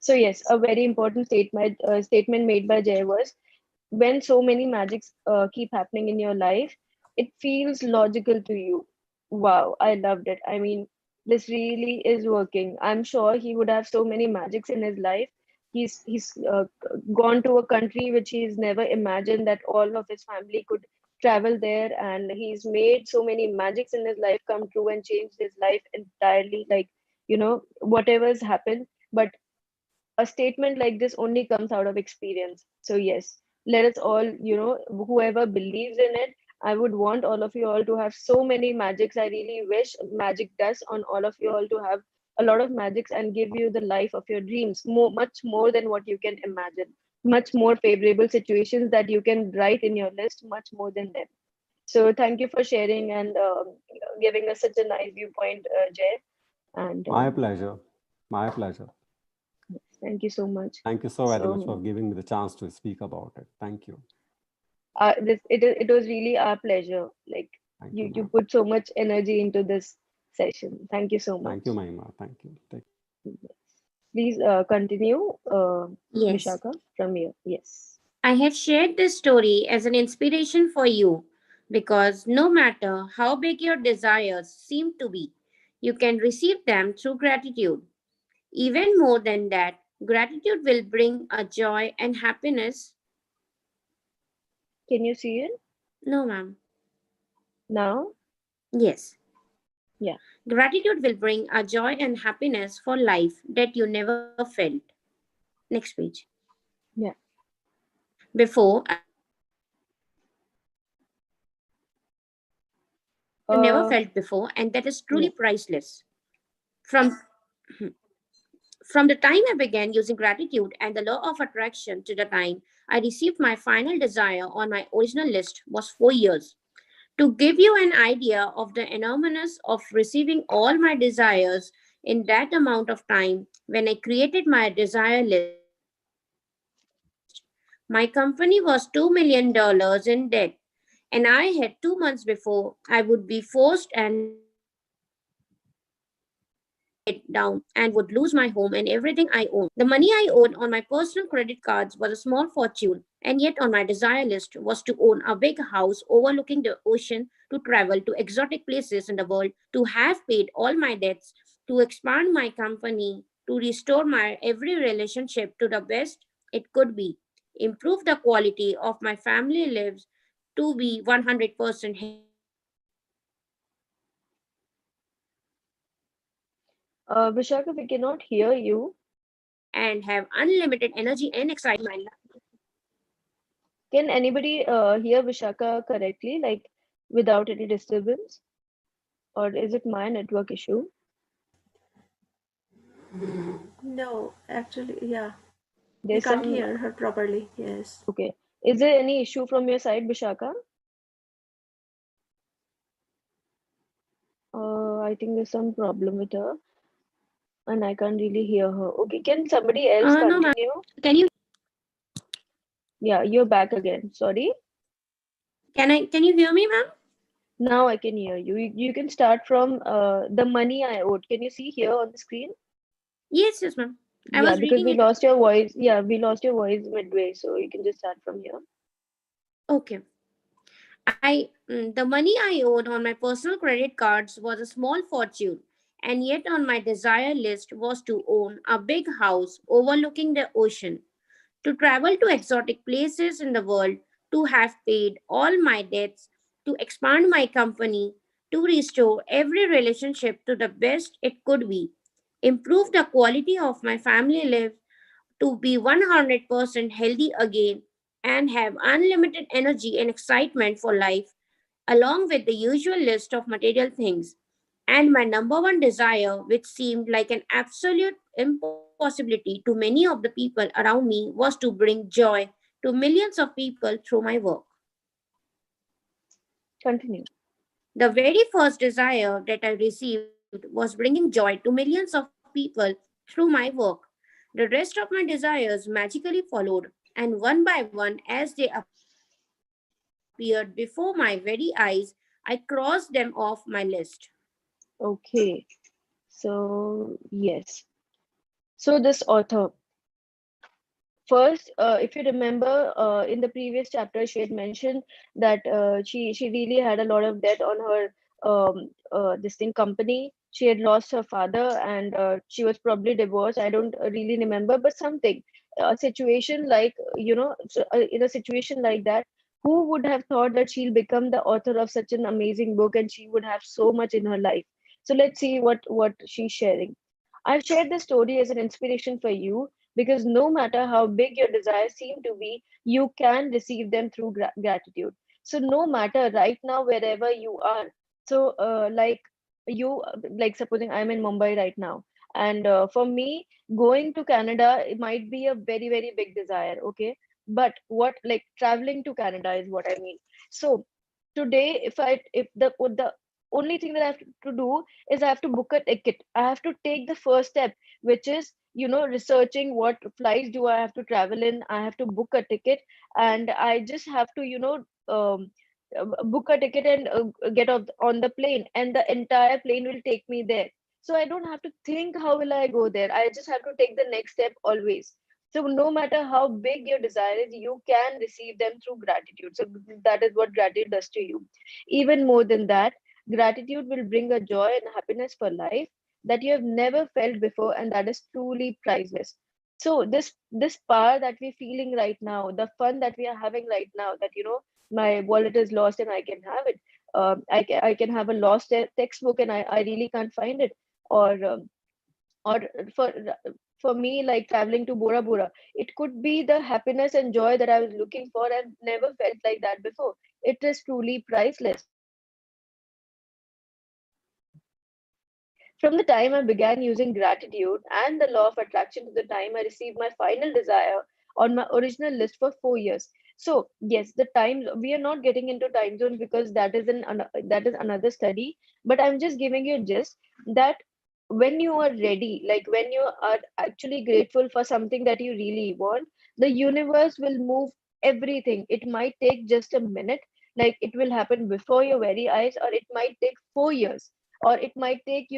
So yes, a very important statement made by Jay was, when so many magics keep happening in your life, it feels logical to you. Wow, I loved it. I mean, this really is working. I'm sure he would have so many magics in his life. He's gone to a country which he's never imagined that all of his family could travel there, and he's made so many magics in his life come true and changed his life entirely. Like, whatever's happened, but a statement like this only comes out of experience. So yes, let us all, whoever believes in it, I would want all of you all to have so many magics. I really wish magic does on all of you all to have a lot of magics and give you the life of your dreams, much more than what you can imagine, much more favorable situations that you can write in your list, much more than them. So thank you for sharing and giving us such a nice viewpoint, Jay. And My pleasure. My pleasure. thank you so much. Thank you so very much for So giving me the chance to speak about it. Thank you. it was really our pleasure. Like, Thank you ma'am. put so much energy into this session. Thank you so much. Thank you, Mahima. Thank you. Please continue, Yes. Vishaka, from here. Yes. I have shared this story as an inspiration for you because no matter how big your desires seem to be, you can receive them through gratitude. Even more than that, gratitude will bring a joy and happiness. Can you see it No, ma'am. now? Yes. Yeah. Gratitude will bring a joy and happiness for life that you never felt. Next page. Yeah. Before, I never felt before, and that is truly priceless. Uh, yeah. From From the time I began using gratitude and the law of attraction to the time I received my final desire on my original list was 4 years. To give you an idea of the enormousness of receiving all my desires in that amount of time, when I created my desire list, my company was $2 million in debt. And I had 2 months before I would be forced and had to pay it down and would lose my home and everything I own. The money I owed on my personal credit cards was a small fortune, and yet on my desire list was to own a big house overlooking the ocean, to travel to exotic places in the world, to have paid all my debts, to expand my company, to restore my every relationship to the best it could be, improve the quality of my family lives to be 100% healthy again, and have unlimited energy and excitement for life, Vishaka, we cannot hear you. Can anybody hear Vishaka correctly, like without any disturbance? Or is it my network issue? No, actually, yeah. We There's can't some, hear her properly. Yes. okay. Is there any issue from your side, Vishaka? I think there's some problem with her and I can't really hear her. Okay, can somebody else No, ma'am. continue? Can you Yeah, you're back again. Sorry. can you hear me, ma'am? Now I can hear you. You can start from the money I owed. Can you see here on the screen? Yes, ma'am. I Yeah, was because reading we it. lost your voice. Yeah, we lost your voice midway, so you can just start from here. Okay. The money I owed on my personal credit cards was a small fortune, and yet on my desire list was to own a big house overlooking the ocean, to travel to exotic places in the world, to have paid all my debts, to expand my company, to restore every relationship to the best it could be, improve the quality of my family life to be 100% healthy again, and have unlimited energy and excitement for life, along with the usual list of material things. And my number one desire, which seemed like an absolute impossibility to many of the people around me, was to bring joy to millions of people through my work. Continue. The very first desire that I received was bringing joy to millions of people through my work. The rest of my desires magically followed, and one by one, as they appeared before my very eyes, I crossed them off my list. Okay. So yes. So this author, first, if you remember, in the previous chapter, she had mentioned that she really had a lot of debt on her this thing company. She had lost her father, and she was probably divorced. I don't really remember, but something, a situation like in a situation like that, who would have thought that she'll become the author of such an amazing book, and she would have so much in her life. So let's see what she's sharing. I've shared this story as an inspiration for you because no matter how big your desires seem to be, you can receive them through gratitude. So no matter right now, wherever you are. So like you, like supposing I'm in Mumbai right now, and for me, going to Canada, it might be a very, very big desire. Okay. But what, like traveling to Canada is what I mean. So today, if the only thing that I have to do is I have to book a ticket. I have to take the first step, which is researching what flights do I have to travel in. I have to book a ticket, and I just have to book a ticket and get off on the plane, and the entire plane will take me there. So I don't have to think how will I go there. I just have to take the next step always. So no matter how big your desire is, you can receive them through gratitude. So that is what gratitude does to you. Even more than that, gratitude will bring a joy and happiness for life that you have never felt before, and that is truly priceless. So this power that we're feeling right now, the fun that we are having right now, that my wallet is lost and I can have it. I can have a lost textbook and I really can't find it. Or for for me, like traveling to Bora Bora, it could be the happiness and joy that I was looking for and never felt like that before. It is truly priceless. From the time I began using gratitude and the law of attraction to the time I received my final desire on my original list for 4 years. So yes, the time we are not getting into time zones because that is another study. But I'm just giving you a gist that when you are ready, like when you are actually grateful for something that you really want, the universe will move everything. It might take just a minute, like it will happen before your very eyes, or it might take 4 years, or it might take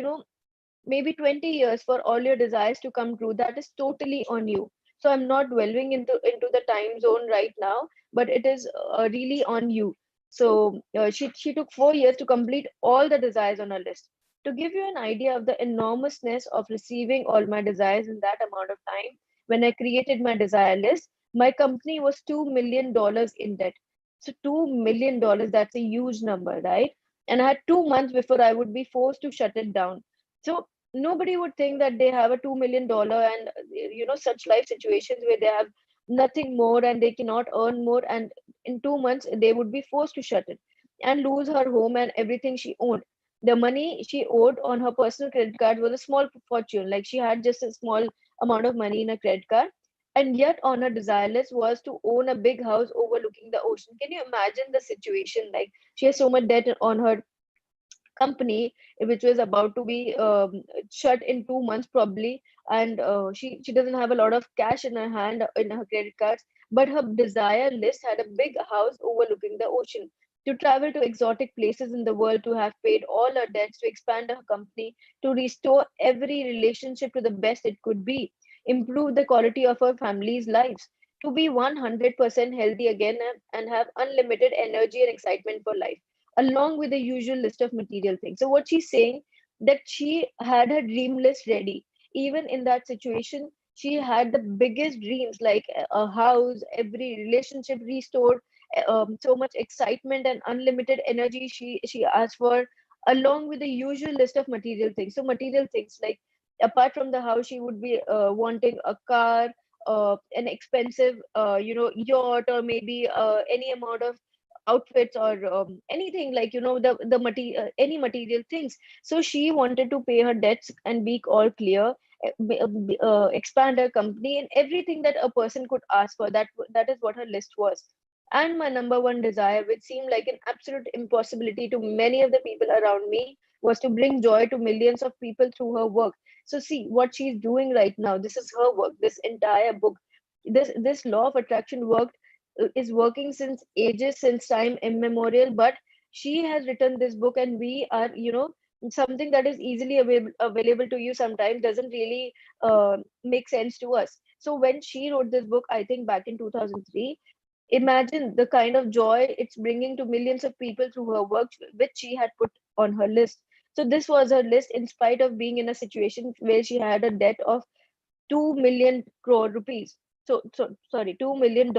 maybe 20 years for all your desires to come true. That is totally on you. So I'm not delving into the time zone right now, but it is really on you. So she took 4 years to complete all the desires on her list. To give you an idea of the enormousness of receiving all my desires in that amount of time, when I created my desire list, my company was $2 million in debt. So $2 million, that's a huge number, right? And I had 2 months before I would be forced to shut it down. So nobody would think that they have a $2 million and such life situations where they have nothing more and they cannot earn more, and in 2 months they would be forced to shut it and lose her home and everything she owned. The money she owed on her personal credit card was a small fortune, like she had just a small amount of money in a credit card, and yet on her desire list was to own a big house overlooking the ocean. Can you imagine the situation? Like she has so much debt on her company, which was about to be shut in 2 months probably, and she doesn't have a lot of cash in her hand in her credit cards, but her desire list had a big house overlooking the ocean, to travel to exotic places in the world, to have paid all her debts, to expand her company, to restore every relationship to the best it could be, improve the quality of her family's lives, to be 100% healthy again, and have unlimited energy and excitement for life, along with the usual list of material things. So what she's saying, that she had her dream list ready. Even in that situation, she had the biggest dreams, like a house, every relationship restored, so much excitement and unlimited energy she asked for, along with the usual list of material things. So material things, like apart from the house, she would be wanting a car, an expensive yacht, or maybe any amount of outfits, or anything, like the any material things. So she wanted to pay her debts and be all clear, expand her company, and everything that a person could ask for. That is what her list was. And my number one desire, which seemed like an absolute impossibility to many of the people around me, was to bring joy to millions of people through her work. So see what she's doing right now. This is her work. This entire book, this law of attraction worked is working since ages, since time immemorial. But she has written this book, and we are, something that is easily available to you sometimes doesn't really make sense to us. So when she wrote this book, I think back in 2003, imagine the kind of joy it's bringing to millions of people through her work, which she had put on her list. So this was her list in spite of being in a situation where she had a debt of 2 million crore rupees. So sorry, $2 million.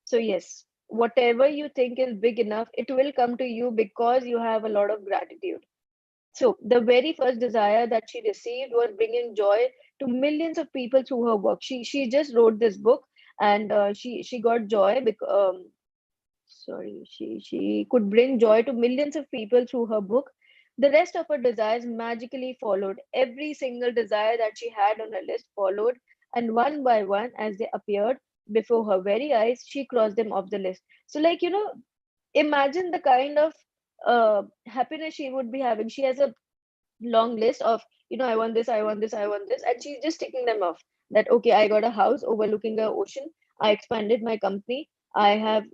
So yes, whatever you think is big enough, it will come to you because you have a lot of gratitude. So the very first desire that she received was bringing joy to millions of people through her work. She just wrote this book, and she got joy because she could bring joy to millions of people through her book. The rest of her desires magically followed. Every single desire that she had on her list followed, and one by one, as they appeared before her very eyes, she crossed them off the list. So, like, imagine the kind of happiness she would be having. She has a long list of, I want this, I want this, I want this, and she's just ticking them off. That okay, I got a house overlooking the ocean, I expanded my company, I'm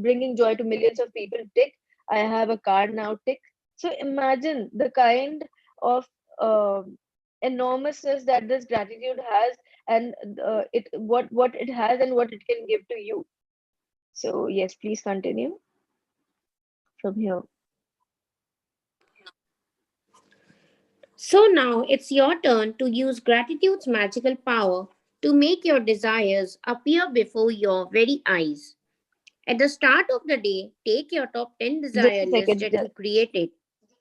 bringing joy to millions of people, tick. I have a car now, tick. So imagine the kind of uh, enormousness that this gratitude has, and it what it has and what it can give to you. So yes, please continue from here. So now it's your turn to use gratitude's magical power to make your desires appear before your very eyes. At the start of the day, take your top 10 Just desire a list second. that you created.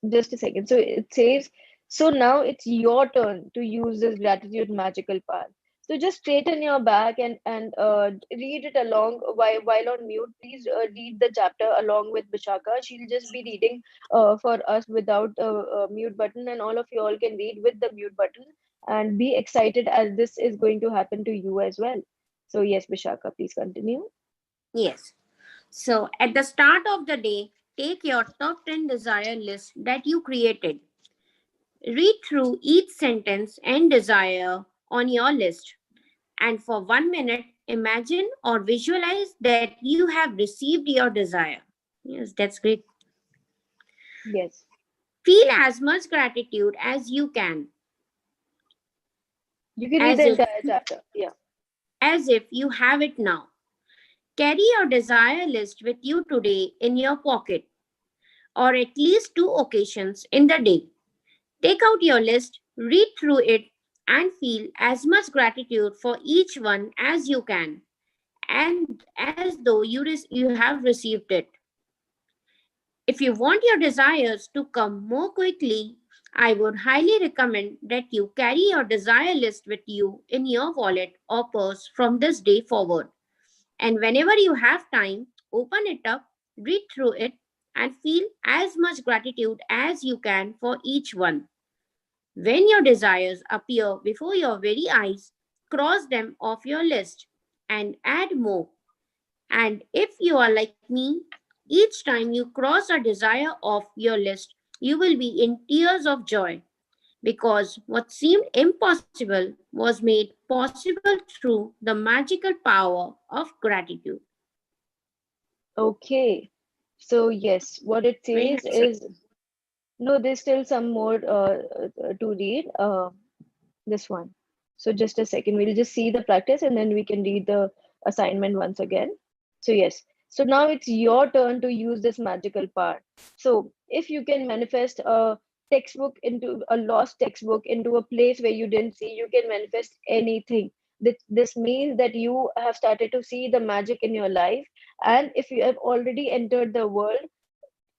Just a second. So it says, so now it's your turn to use this gratitude magical power. So just straighten your back and read it along while on mute. Please read the chapter along with Bishaka. She'll just be reading for us without a mute button, and all of you all can read with the mute button and be excited as this is going to happen to you as well. So yes, Bishaka, please continue. Yes. So at the start of the day, take your top 10 desire list that you created. Read through each sentence and desire on your list. And for 1 minute, imagine or visualize that you have received your desire. Yes, that's great. Yes. Feel as much gratitude as you can, You can read as the if, entire chapter. Yeah. as if you have it now. Carry your desire list with you today in your pocket, or at least 2 occasions in the day. Take out your list, read through it, and feel as much gratitude for each one as you can, and as though you have received it. If you want your desires to come more quickly, I would highly recommend that you carry your desire list with you in your wallet or purse from this day forward. And whenever you have time, open it up, read through it, and feel as much gratitude as you can for each one. When your desires appear before your very eyes, cross them off your list and add more. And if you are like me, each time you cross a desire off your list, you will be in tears of joy because what seemed impossible was made possible through the magical power of gratitude. Okay. So yes, what it Very says nice. is, no, there's still some more to read. This one. So just a second, we'll just see the practice and then we can read the assignment once again. So yes, so now it's your turn to use this magical power. So if you can manifest a textbook into a lost textbook into a place where you didn't see, you can manifest anything. This means that you have started to see the magic in your life. And if you have already entered the world,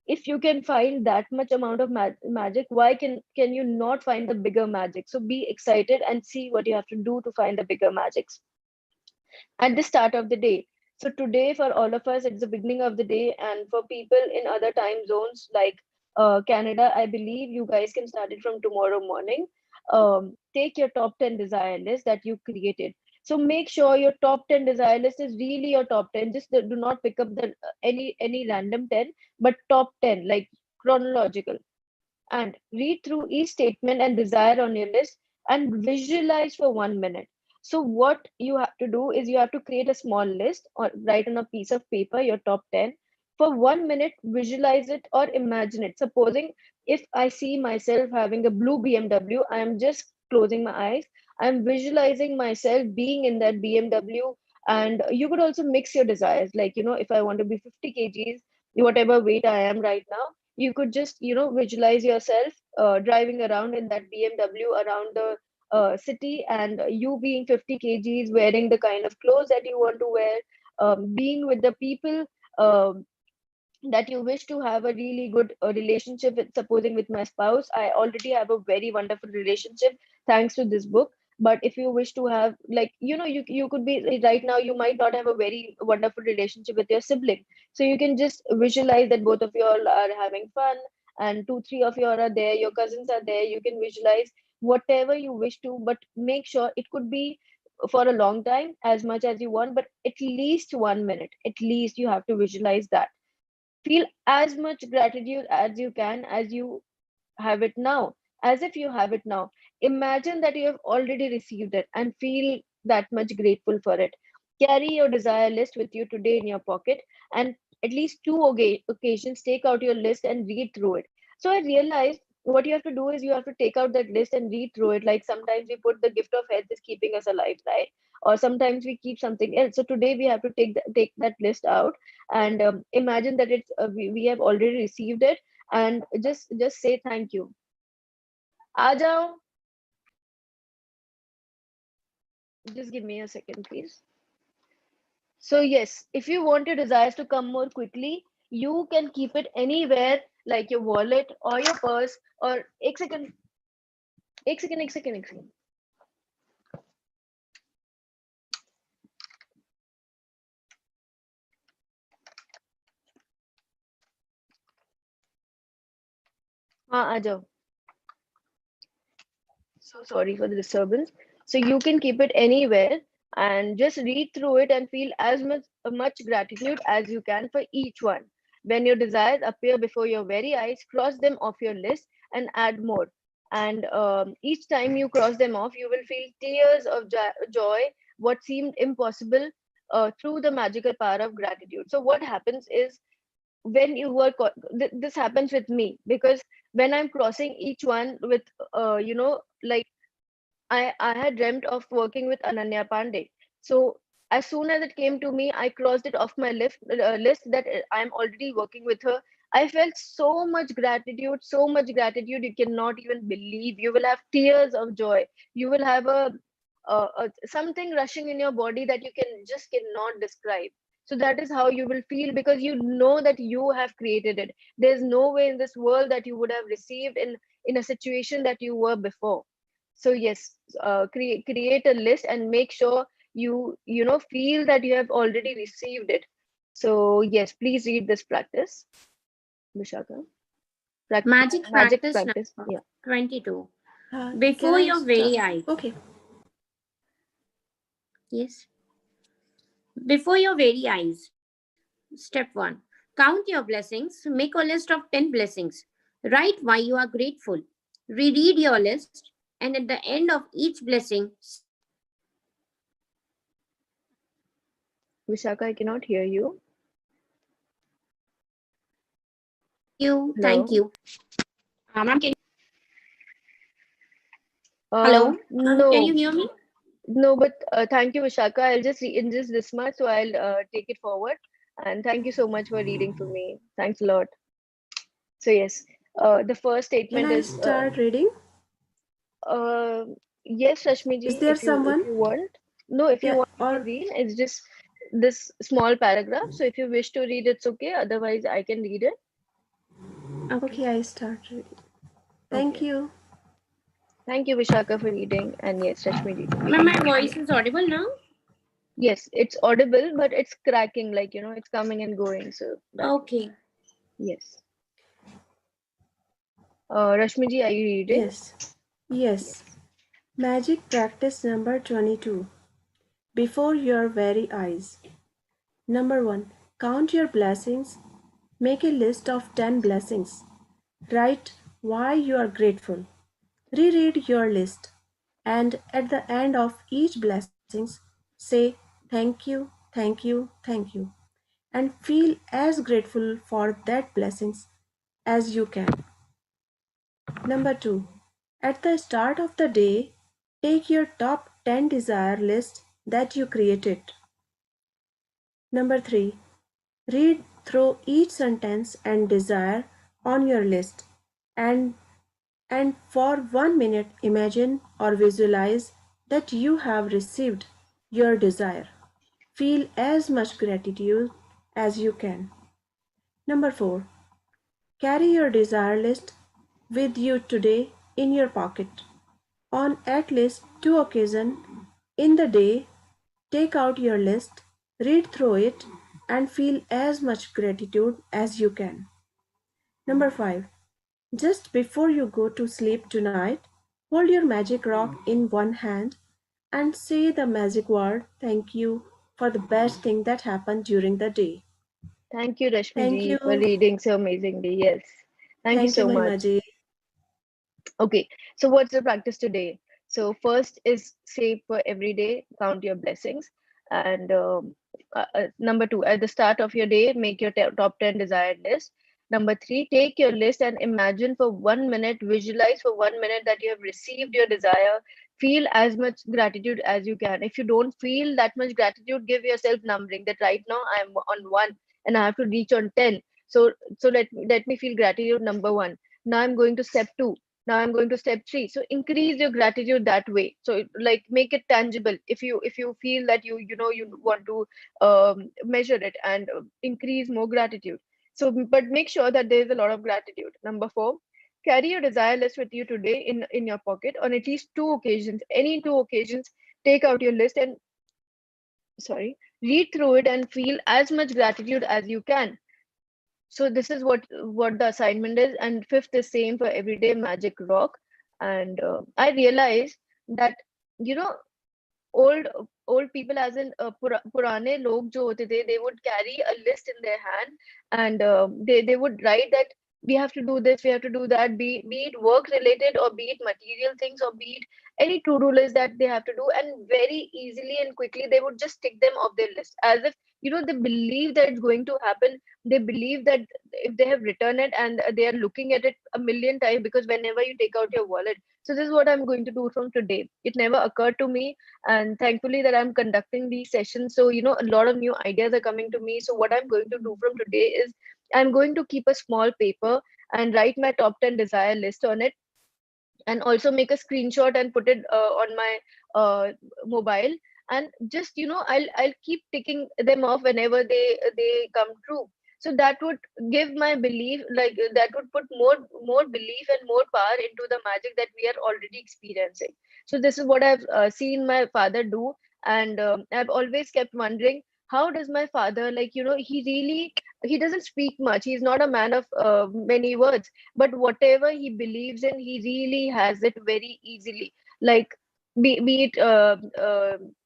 if you can find that much amount of magic, why can you not find the bigger magic? So be excited and see what you have to do to find the bigger magics at the start of the day. So today for all of us, it's the beginning of the day, and for people in other time zones like Canada, I believe you guys can start it from tomorrow morning. Take your top 10 desire list that you created. So make sure your top 10 desire list is really your top 10. Just do not pick up the any random 10, but top 10, like chronological. And read through each statement and desire on your list and visualize for 1 minute. So what you have to do is you have to create a small list or write on a piece of paper your top 10. For 1 minute, visualize it or imagine it. Supposing if I see myself having a blue BMW, I am just closing my eyes. I'm visualizing myself being in that BMW. And you could also mix your desires. Like, if I want to be 50 kgs, whatever weight I am right now, you could just visualize yourself driving around in that BMW around the city, and you being 50 kgs, wearing the kind of clothes that you want to wear, being with the people that you wish to have a really good relationship with. Supposing with my spouse, I already have a very wonderful relationship thanks to this book. But if you wish to have, like, you could be right now, you might not have a very wonderful relationship with your sibling, so you can just visualize that both of you all are having fun, and 2 3 of you all are there, your cousins are there. You can visualize whatever you wish to, but make sure it could be for a long time, as much as you want, but at least 1 minute, at least you have to visualize that. Feel as much gratitude as you can, as you have it now, as if you have it now. Imagine that you have already received it and feel that much grateful for it. Carry your desire list with you today in your pocket, and at least two occasions take out your list and read through it. So I realized what you have to do is you have to take out that list and read through it. Like sometimes we put the gift of health is keeping us alive, right? Or sometimes we keep something else. So today we have to take that list out and imagine that we have already received it, and just say thank you. आ जाओ. Just give me a second, please. So yes, if you want your desires to come more quickly, you can keep it anywhere, like your wallet or your purse. Or एक second. हाँ आ जाओ. So sorry for the disturbance. So you can keep it anywhere and just read through it and feel as much gratitude as you can for each one. When your desires appear before your very eyes, cross them off your list and add more. And each time you cross them off, you will feel tears of joy, what seemed impossible, through the magical power of gratitude. So what happens is, when you work this happens with me, because when I'm crossing each one with like I had dreamt of working with Ananya Pandey. So as soon as it came to me, I crossed it off my list that I'm already working with her. I felt so much gratitude, so much gratitude. You cannot even believe. You will have tears of joy. You will have something rushing in your body that you cannot describe. So that is how you will feel, because you know that you have created it. There's no way in this world that you would have received in a situation that you were before. So yes, create a list and make sure you feel that you have already received it. So yes, please read this practice, Vishaka. Magic practice practice. number Yeah. 22. Can Before I your very start? eyes. Okay. Yes. Before your very eyes. Step 1. Count your blessings. Make a list of 10 blessings. Write why you are grateful. Reread your list, and at the end of each blessing, Vishaka, I cannot hear you. thank Hello? you. Ma'am, hello? No. Can you hear me? No, but thank you, Vishaka. I'll just read in just this much, so I'll take it forward. And thank you so much for reading for me. Thanks a lot. So yes, the first Can statement I is start reading? yes, Rashmi ji, Is there if you someone? want. No, if you Yeah, want to or read, it's just this small paragraph. So if you wish to read, it's okay. Otherwise, I can read it. okay, I start reading. Thank Okay. you. Thank you, Vishaka, for reading. And yes, Rashmi ji, you Ma'am, can my continue. voice is audible now? Yes, it's audible, but it's cracking, like, it's coming and going. So Okay. yes. Rashmi ji, are you reading? Yes. Magic practice number 22. before your very eyes. Number 1. Count your blessings. Make a list of 10 blessings. Write why you are grateful. Reread your list, and at the end of each blessings, say thank you, thank you, thank you, and feel as grateful for that blessings as you can. Number 2. At the start of the day, take your top 10 desire list that you created. Number 3. Read through each sentence and desire on your list, and for 1 minute imagine or visualize that you have received your desire. Feel as much gratitude as you can. Number 4. Carry your desire list with you today in your pocket. On at least 2 occasions in the day, take out your list, read through it, and feel as much gratitude as you can. Number 5. Just before you go to sleep tonight, hold your magic rock in one hand and say the magic word thank you for the best thing that happened during the day. Thank you, Rashmi Thank ji, you. for reading so amazingly. Yes. Thank you Thank you, so much. Mahima ji. Okay, so what's the practice today? So first is say for every day, count your blessings. And number 2, at the start of your day, make your top 10 desired list. Number 3, take your list and imagine for 1 minute, visualize for 1 minute that you have received your desire. Feel as much gratitude as you can. If you don't feel that much gratitude, give yourself numbering that right now I'm on 1 and I have to reach on 10. So let me feel gratitude number 1. Now I'm going to step 2. Now I'm going to step 3. So increase your gratitude that way. So like make it tangible. If you feel that you want to measure it and increase more gratitude. So but make sure that there is a lot of gratitude. Number 4, carry your desire list with you today in your pocket on at least 2 occasions. Any 2 occasions, take out your list and read through it and feel as much gratitude as you can. So this is what the assignment is. And 5th is same for everyday magic rock. And I realized that you know old old people, as in purane log jo hote the, they would carry a list in their hand, and they would write that we have to do this, we have to do that, be it work related or be it material things or be it any to-do list that they have to do, and very easily and quickly they would just tick them off their list as if they believe that it's going to happen. They believe that if they have written it and they are looking at it a million times, because whenever you take out your wallet. So this is what I'm going to do from today. It never occurred to me, and thankfully that I'm conducting these sessions, so a lot of new ideas are coming to me. So what I'm going to do from today is I'm going to keep a small paper and write my top 10 desire list on it, and also make a screenshot and put it on my mobile, and just I'll keep ticking them off whenever they come true. So that would give my belief, like that would put more belief and more power into the magic that we are already experiencing. So this is what I've seen my father do, and I've always kept wondering, how does my father, like he doesn't speak much, he's not a man of many words, but whatever he believes in, he really has it very easily. Like be it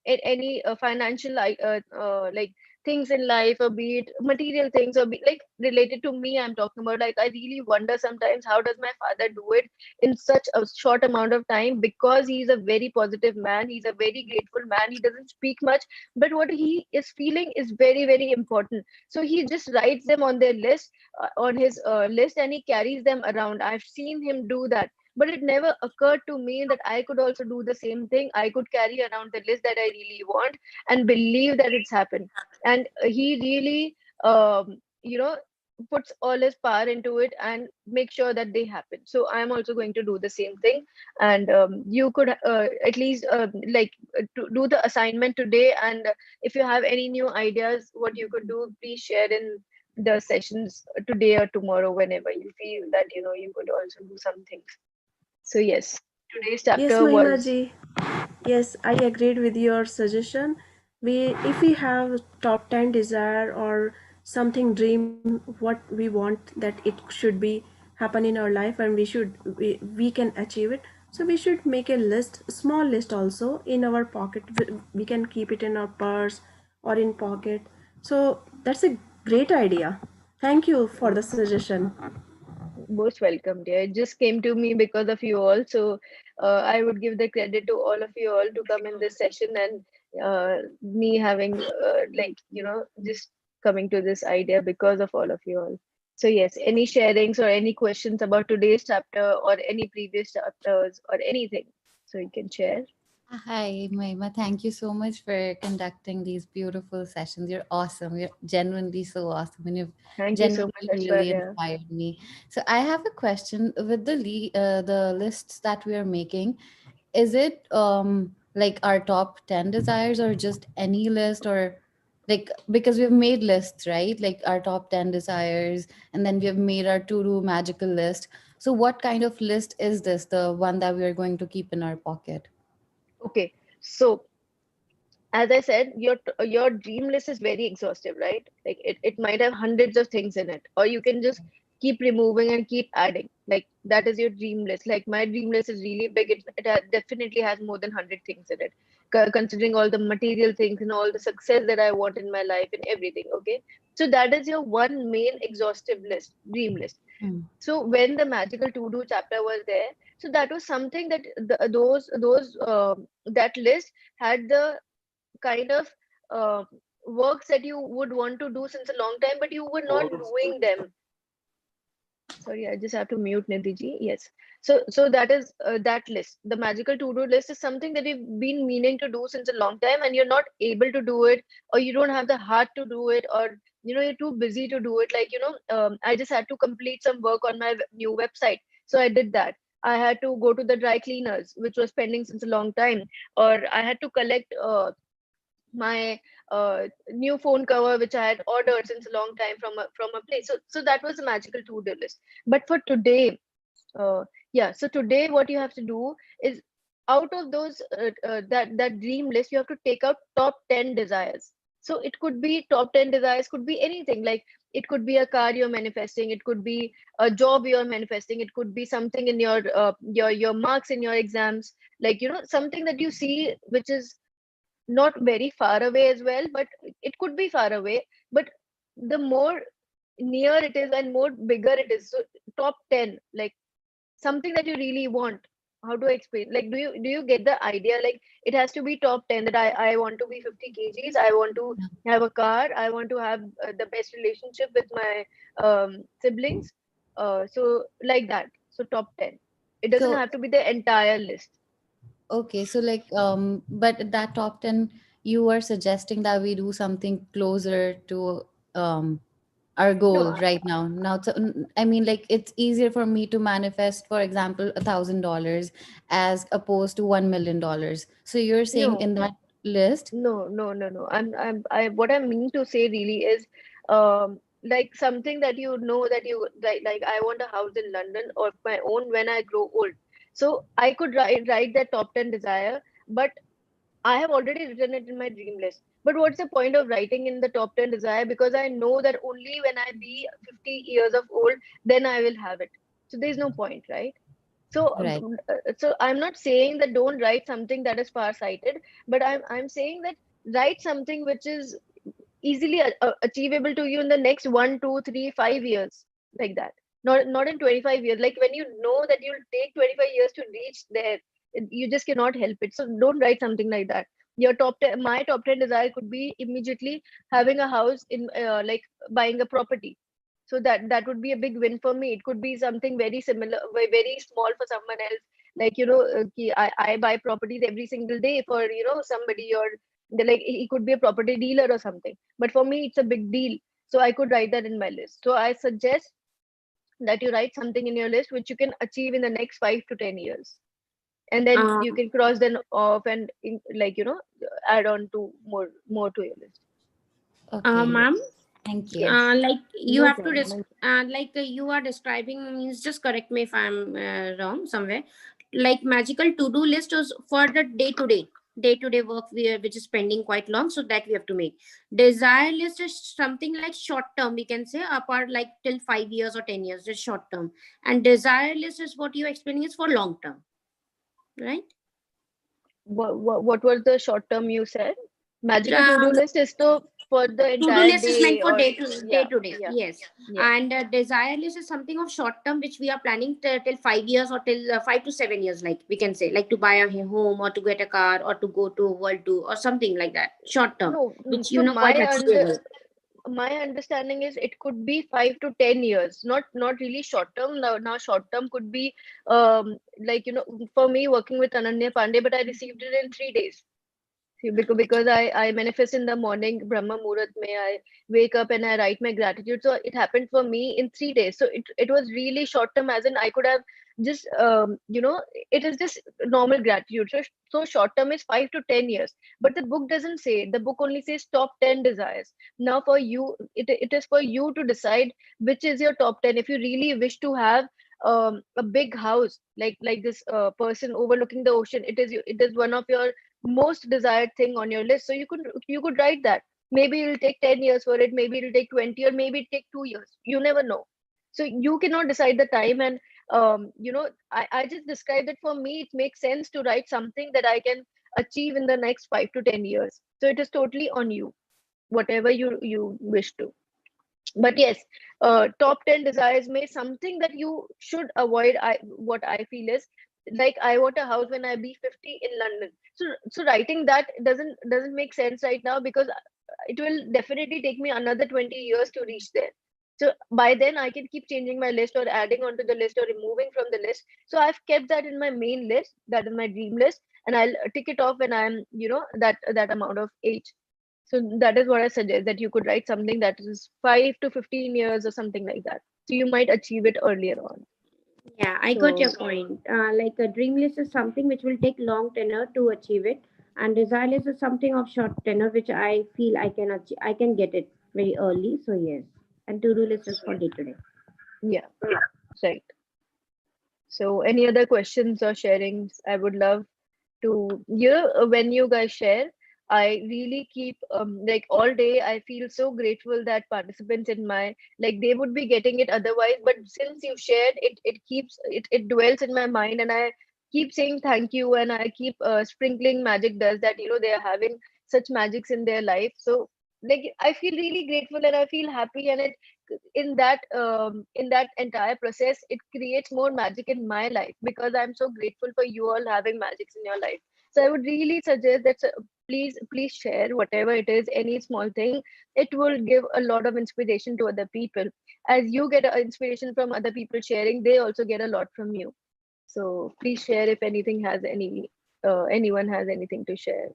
any financial like things in life, or be it material things, or be like related to me I'm talking about. Like I really wonder sometimes, how does my father do it in such a short amount of time? Because he's a very positive man, he's a very grateful man, he doesn't speak much, but what he is feeling is very, very important. So he just writes them on their list, on his list, and he carries them around. I've seen him do that, but it never occurred to me that I could also do the same thing. I could carry around the list that I really want and believe that it's happened. And he really puts all his power into it and make sure that they happen. So I'm also going to do the same thing. And you could at least to do the assignment today, and if you have any new ideas what you could do, please share in the sessions today or tomorrow, whenever you feel that you could also do some things. So yes, today's Yes, chapter Mahima was ji. Yes, I agreed with your suggestion. If we have top 10 desire or something dream, what we want that it should be happen in our life, and we can achieve it. So we should make a list, small list also in our pocket. We can keep it in our purse or in pocket. So that's a great idea. Thank you for the suggestion. Most welcome, dear. It just came to me because of you all. So I would give the credit to all of you all to come in this session, and me having just coming to this idea because of all of you all. So yes, any sharings or any questions about today's chapter or any previous chapters or anything, so you can share. Hi, Mahima. Thank you so much for conducting these beautiful sessions. You're awesome. You're genuinely so awesome, and you've Thank you so genuinely much, really Ashwarya. inspired me. So I have a question with the lists that we are making. Is it like our top 10 desires or just any list, or like, because we've made lists, right? Like our top 10 desires, and then we have made our to-do magical list. So what kind of list is this, the one that we are going to keep in our pocket? Okay, so as I said, your dream list is very exhaustive, right? Like it might have hundreds of things in it, or you can just keep removing and keep adding. Like that is your dream list. Like my dream list is really big. Definitely has more than 100 things in it, considering all the material things and all the success that I want in my life and everything. Okay, so that is your one main exhaustive list, dream list. Hmm. So when the magical to do chapter was there, so that was something that that list had the kind of uh, works that you would want to do since a long time, but you were not doing them. Sorry, I just have to mute Nidhi ji. Yes. So that is that list. The magical to-do list is something that you've been meaning to do since a long time, and you're not able to do it, or you don't have the heart to do it, or you're too busy to do it. Like I just had to complete some work on my new website, so I did that. I had to go to the dry cleaners, which was pending since a long time, or I had to collect my new phone cover which I had ordered since a long time from a place. So that was a magical to-do list. But for today, yeah. So today, what you have to do is out of those that dream list, you have to take out top 10 desires. So it could be top 10 desires, could be anything. Like it could be a car you're manifesting, it could be a job you're manifesting, it could be something in your marks in your exams, like something that you see which is not very far away as well, but it could be far away, but the more near it is and more bigger it is. So top 10, like something that you really want. How do I explain? Like do you get the idea? Like it has to be top 10, that I want to be 50 kgs, I want to have a car, I want to have the best relationship with my siblings, so like that. So top 10, it doesn't So have to be the entire list. okay, so like but that top 10, you are suggesting that we do something closer to um our goal No, right now. Now, so, I mean, like it's easier for me to manifest, for example, $1,000 as opposed to $1 million. So you're saying no. in that list, No. I what I mean to say really is, like something that that you like. I want a house in London of my own when I grow old. So I could write that top 10 desire, but I have already written it in my dream list. But what's the point of writing in the top 10 desire? Because I know that only when I be 50 years of old, then I will have it. So there's no point, right? So, right? so I'm not saying that don't write something that is far-sighted, but I'm saying that write something which is easily achievable to you in the next 1, 2, 3, 5 years, like that. Not in 25 years. Like when you know that you'll take 25 years to reach there, you just cannot help it. So don't write something like that. Your top 10, my top 10 desire could be immediately having a house in like buying a property. So that would be a big win for me. It could be something very similar, very small for someone else. Like I buy properties every single day for somebody, or like he could be a property dealer or something. But for me, it's a big deal. So I could write that in my list. So I suggest that you write something in your list which you can achieve in the next 5 to 10 years, and then you Um, can cross them off and like add on to more to your list. Okay, Ma'am, thank you. Yes, like you no have to problem. you are describing means, just correct me if I'm wrong somewhere. Like magical to-do list is for the day-to-day work which is pending quite long, so that we have to make. Desire list is something like short term, we can say, apart like till 5 years or 10 years, just short term. And desire list is what you're explaining is for long term. right? What was the short term you said? Magical Uh, to-do list is for the To-do entire list is meant day, for or day yeah, to day. yeah, Yes, yeah. and desire list is something of short term which we are planning till 5 years or till 5 to 7 years, like we can say, like to buy a home or to get a car or to go to world tour or something like that. Short term, No, which so quite achievable. my understanding is it could be 5 to 10 years, not really short term. Now short term could be like for me working with Ananya Pandey, but I received it in 3 days. See, because I manifest in the morning, Brahma Muhurat mein, I wake up and I write my gratitude. So it happened for me in 3 days. So it was really short term, as in I could have just it is just normal gratitude. So short term is 5 to 10 years. But the book doesn't say it. The book only says top 10 desires. Now for you, it is for you to decide which is your top 10. If you really wish to have a big house like this person overlooking the ocean, it is one of your most desired thing on your list. So you could write that. Maybe it'll take 10 years for it, maybe it'll take 20, or maybe it take 2 years. You never know. So you cannot decide the time. And I just described it. For me, it makes sense to write something that I can achieve in the next 5 to 10 years. So it is totally on you, whatever you wish to. But yes, top 10 desires may something that you should avoid. What I feel is, like, I want a house when I be 50 in London. So writing that doesn't make sense right now, because it will definitely take me another 20 years to reach there. So by then I can keep changing my list, or adding onto the list, or removing from the list. So I've kept that in my main list, that is my dream list, and I'll tick it off when I'm that amount of age. So that is what I suggest, that you could write something that is 5 to 15 years or something like that. So you might achieve it earlier on. Yeah, I got your So point. Like a dream list is something which will take long tenure to achieve it, and desire list is something of short tenure which I feel I can achieve. I can get it very early. So yes, and to-do list is for day to day. yeah, right. So any other questions or sharings? I would love to hear when you guys share. I really keep like all day. I feel so grateful that participants in my, like, they would be getting it otherwise. But since you shared it, it dwells in my mind, and I keep saying thank you, and I keep sprinkling magic dust, that they are having such magics in their life. So like I feel really grateful, and I feel happy, and it in that entire process, it creates more magic in my life, because I'm so grateful for you all having magics in your life. So I would really suggest that, please share whatever it is, any small thing. It will give a lot of inspiration to other people. As you get inspiration from other people sharing, they also get a lot from you. So please share if anyone has anything to share.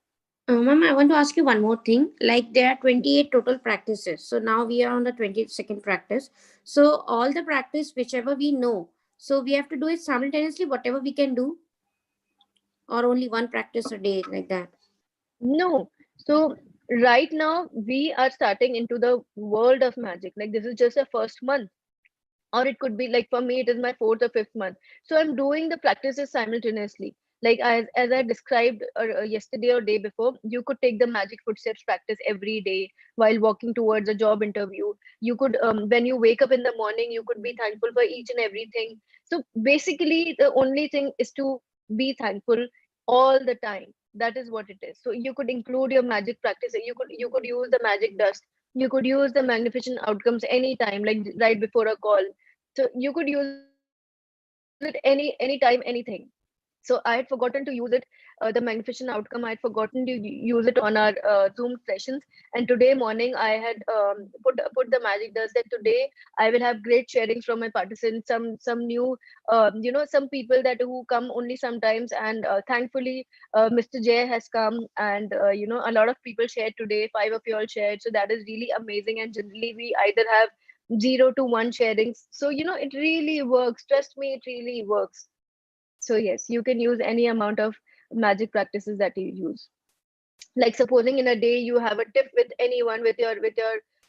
Ma'am, I want to ask you one more thing. Like there are 28 total practices. So now we are on the 22nd practice. So all the practice, whichever we know, so we have to do it simultaneously, whatever we can do, or only one practice a day, like that. No. So right now we are starting into the world of magic. Like, this is just the first month, or it could be, like, for me it is my fourth or fifth month. So I'm doing the practices simultaneously. Like, as I described yesterday or day before, you could take the magic footsteps practice every day while walking towards a job interview. You could, when you wake up in the morning, you could be thankful for each and everything. So basically the only thing is to be thankful all the time. That is what it is. So you could include your magic practice. You could use the magic dust. You could use the magnificent outcomes anytime, like right before a call. So you could use it anytime, anything. So I had forgotten to use it, the magnificent outcome. I had forgotten to use it on our Zoom sessions. And today morning, I had put the magic dust that today I will have great sharings from my participants. Some new, some people that who come only sometimes. And thankfully, Mr. Jay has come, and a lot of people shared today. 5 of you all shared, so that is really amazing. And generally, we either have 0 to 1 sharings. So it really works. Trust me, it really works. So yes, you can use any amount of magic practices that you use. Like, supposing in a day you have a tip with anyone, with your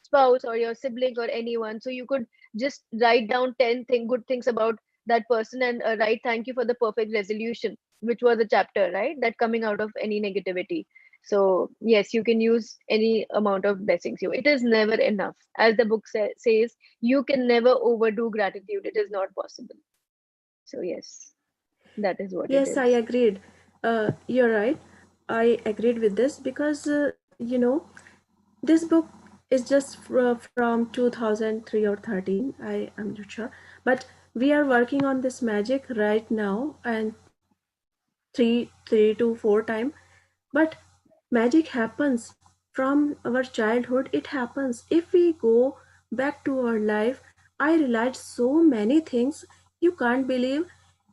spouse or your sibling or anyone, so you could just write down 10 good things about that person, and write thank you for the perfect resolution, which was a chapter, right, that coming out of any negativity. So yes, you can use any amount of blessings. It is never enough. As the book says, you can never overdo gratitude. It is not possible. So yes. That is what it Yes, is. I agreed. You're right. I agreed with this because, this book is just from 2003 or 13. I'm not sure. But we are working on this magic right now and three to four time. But magic happens from our childhood. It happens. If we go back to our life, I realized so many things you can't believe.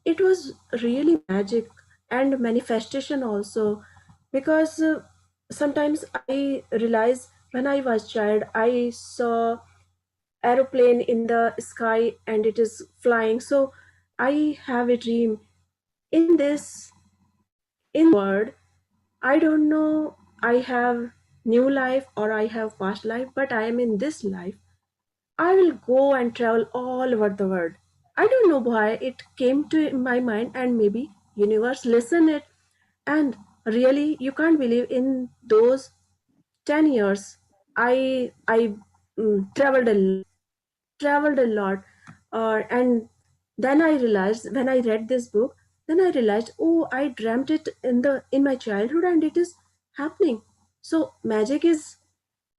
It was really magic and manifestation also, because sometimes I realize when I was child, I saw aeroplane in the sky and it is flying. So I have a dream in this in world. I don't know I have new life or I have past life, but I am in this life. I will go and travel all over the world. I don't know why it came to my mind, and maybe universe listen it. And really you can't believe in those 10 years I traveled a lot, and then I realized when I read this book, then I realized, oh, I dreamt it in my childhood and it is happening. So magic is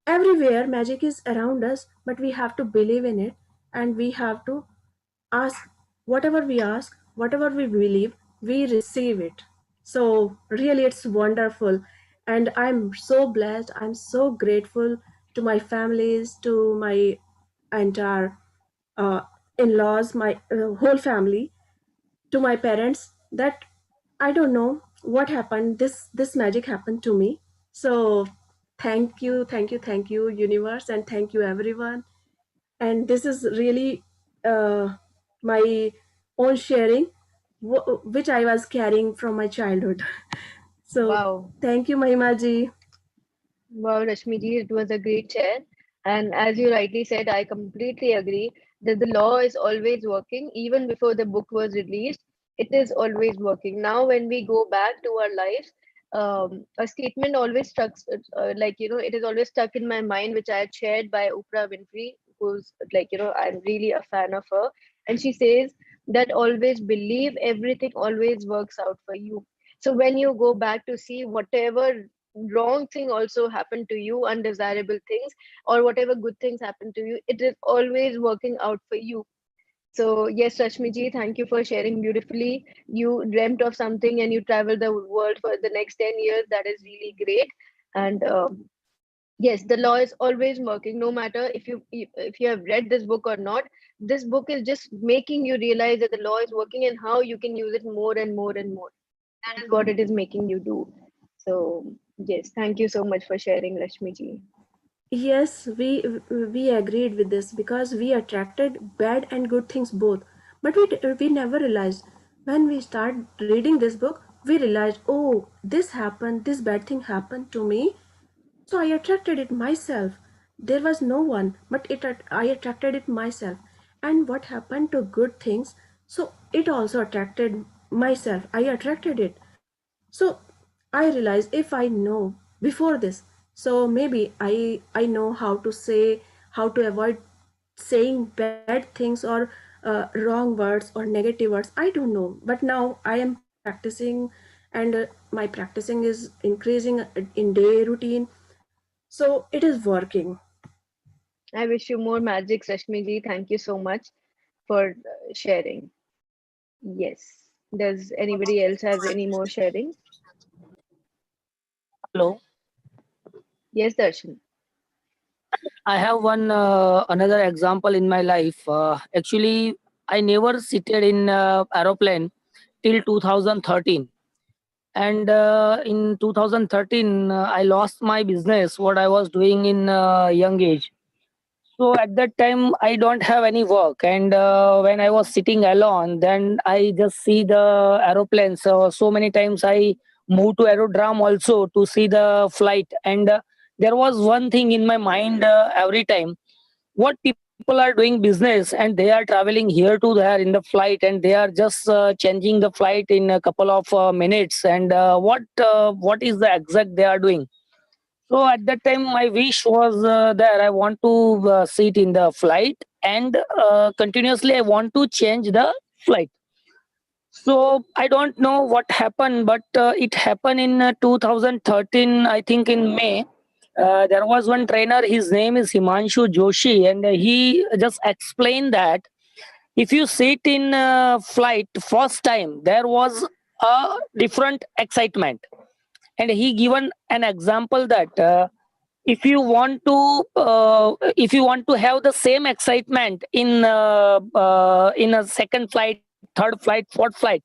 everywhere, magic is around us, but we have to believe in it, and we have to ask. Whatever we ask, whatever we believe, we receive it. So really it's wonderful, and I'm so blessed, I'm so grateful to my families, to my entire uh, in-laws, my whole family, to my parents, that I don't know what happened. This magic happened to me. So thank you, universe, and thank you, everyone. And this is really my own sharing, which I was carrying from my childhood. So Wow. thank you, Mahimaji. Wow, Rashmi ji, it was a great share. And as you rightly said, I completely agree that the law is always working. Even before the book was released, it is always working. Now, when we go back to our lives, a statement always stuck, it is always stuck in my mind, which I had shared by Oprah Winfrey, who's I'm really a fan of her. And she says that always believe everything always works out for you. So when you go back to see whatever wrong thing also happened to you, undesirable things, or whatever good things happen to you, it is always working out for you. So yes, Rashmi ji, thank you for sharing beautifully. You dreamt of something and you traveled the world for the next 10 years. That is really great. And yes, the law is always working, no matter if you have read this book or not. This book is just making you realize that the law is working and how you can use it more and more and more. That is what it is making you do. So yes, thank you so much for sharing, Rashmi ji. Yes, we agreed with this because we attracted bad and good things both. But we never realized when we start reading this book, we realized, oh, this happened, this bad thing happened to me. So I attracted it myself. There was no one, but I attracted it myself. And what happened to good things? So it also attracted myself. I attracted it. So I realized if I know before this, so maybe I know how to say, how to avoid saying bad things or wrong words or negative words. I don't know, but now I am practicing, and my practicing is increasing in day routine, so it is working. I wish you more magic, Rashmi ji. Thank you so much for sharing. Yes. Does anybody else has any more sharing? Hello. Yes, Darshan. I have one another example in my life. Actually, I never seated in aeroplane till 2013, and in 2013 I lost my business. What I was doing in young age. So at that time I don't have any work, and when I was sitting alone, then I just see the aeroplanes. So many times I moved to aerodrome also to see the flight, and there was one thing in my mind every time: what people are doing business and they are traveling here to there in the flight, and they are just changing the flight in a couple of minutes, and what is the exact they are doing. So at that time my wish was there, I want to sit in the flight, and continuously I want to change the flight. So I don't know what happened, but it happened in 2013, I think in May. There was one trainer, his name is Himanshu Joshi, and he just explained that if you sit in flight first time, there was a different excitement. And he given an example that if you want to have the same excitement in a second flight, third flight, fourth flight,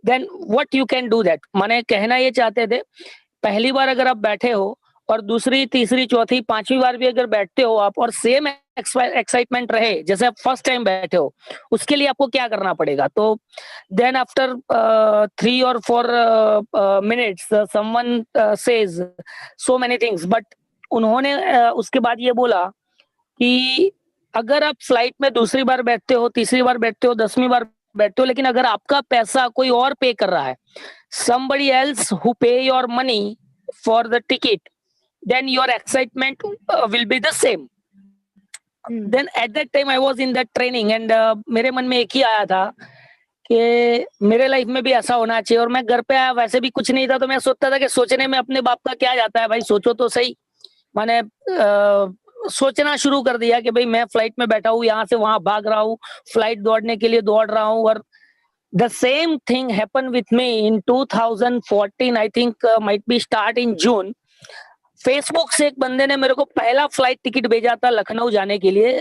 then what you can do that. माने कहना ये चाहते थे, पहली बार अगर आप बैठे हो और दूसरी तीसरी चौथी पांचवी बार भी अगर बैठते हो आप और सेम एक्साइटमेंट रहे जैसे आप फर्स्ट टाइम बैठे हो, उसके लिए आपको क्या करना पड़ेगा. तो then after 3 or 4 minutes someone says so many things, but उन्होंने उसके बाद ये बोला कि अगर आप फ्लाइट में दूसरी बार बैठते हो, तीसरी बार बैठते हो, 10वीं बार बैठते हो, लेकिन अगर आपका पैसा कोई और पे कर रहा है, somebody else who pay your money for the ticket, then your excitement will be the same. Then at that time I was in that training and मेरे मन में एक ही आया था कि मेरे लाइफ में भी ऐसा होना चाहिए. और मैं घर पे आया, वैसे भी कुछ नहीं था, तो मैं सोचता था कि सोचने में अपने बाप का क्या जाता है भाई, सोचो तो सही. मैंने सोचना शुरू कर दिया कि भाई मैं फ्लाइट में बैठा हूँ, यहाँ से वहां भाग रहा हूँ, फ्लाइट दौड़ने के लिए दौड़ रहा हूँ. और the same thing happened with me in 2014, I think might be start in June. Facebook से एक बंदे ने मेरे को पहला फ्लाइट टिकट भेजा था लखनऊ जाने के लिए.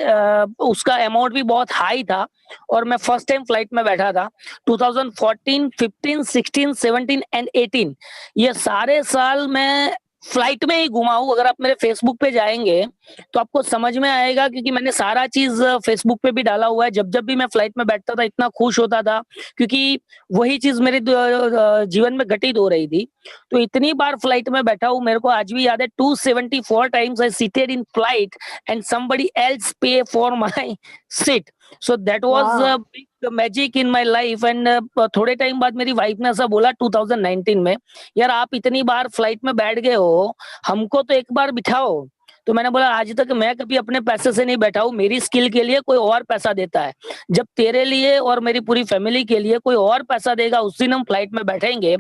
उसका अमाउंट भी बहुत हाई था और मैं फर्स्ट टाइम फ्लाइट में बैठा था. 2014, 15, 16, 17 एंड 18 ये सारे साल मैं फ्लाइट में ही घुमा हूं. अगर आप मेरे फेसबुक पे जाएंगे तो आपको समझ में आएगा, क्योंकि मैंने सारा चीज फेसबुक पे भी डाला हुआ है. जब जब भी मैं फ्लाइट में बैठता था इतना खुश होता था, क्योंकि वही चीज मेरे जीवन में घटित हो रही थी. तो इतनी बार फ्लाइट में बैठा हूं, मेरे को आज भी याद है 274 times I seated in flight and somebody else pay for my seat. So that was a big magic in my life. And थोड़े टाइम बाद मेरी वाइफ ने ऐसा बोला 2019 में, यार आप इतनी बार फ्लाइट में बैठ गए हो, हमको तो एक बार बिठाओ. तो मैंने बोला आज तक मैं कभी अपने पैसे से नहीं बैठा हूँ, मेरी स्किल के लिए कोई और पैसा देता है. जब तेरे लिए और मेरी पूरी फैमिली के लिए कोई और पैसा देगा, उस दिन हम फ्लाइट में बैठेंगे.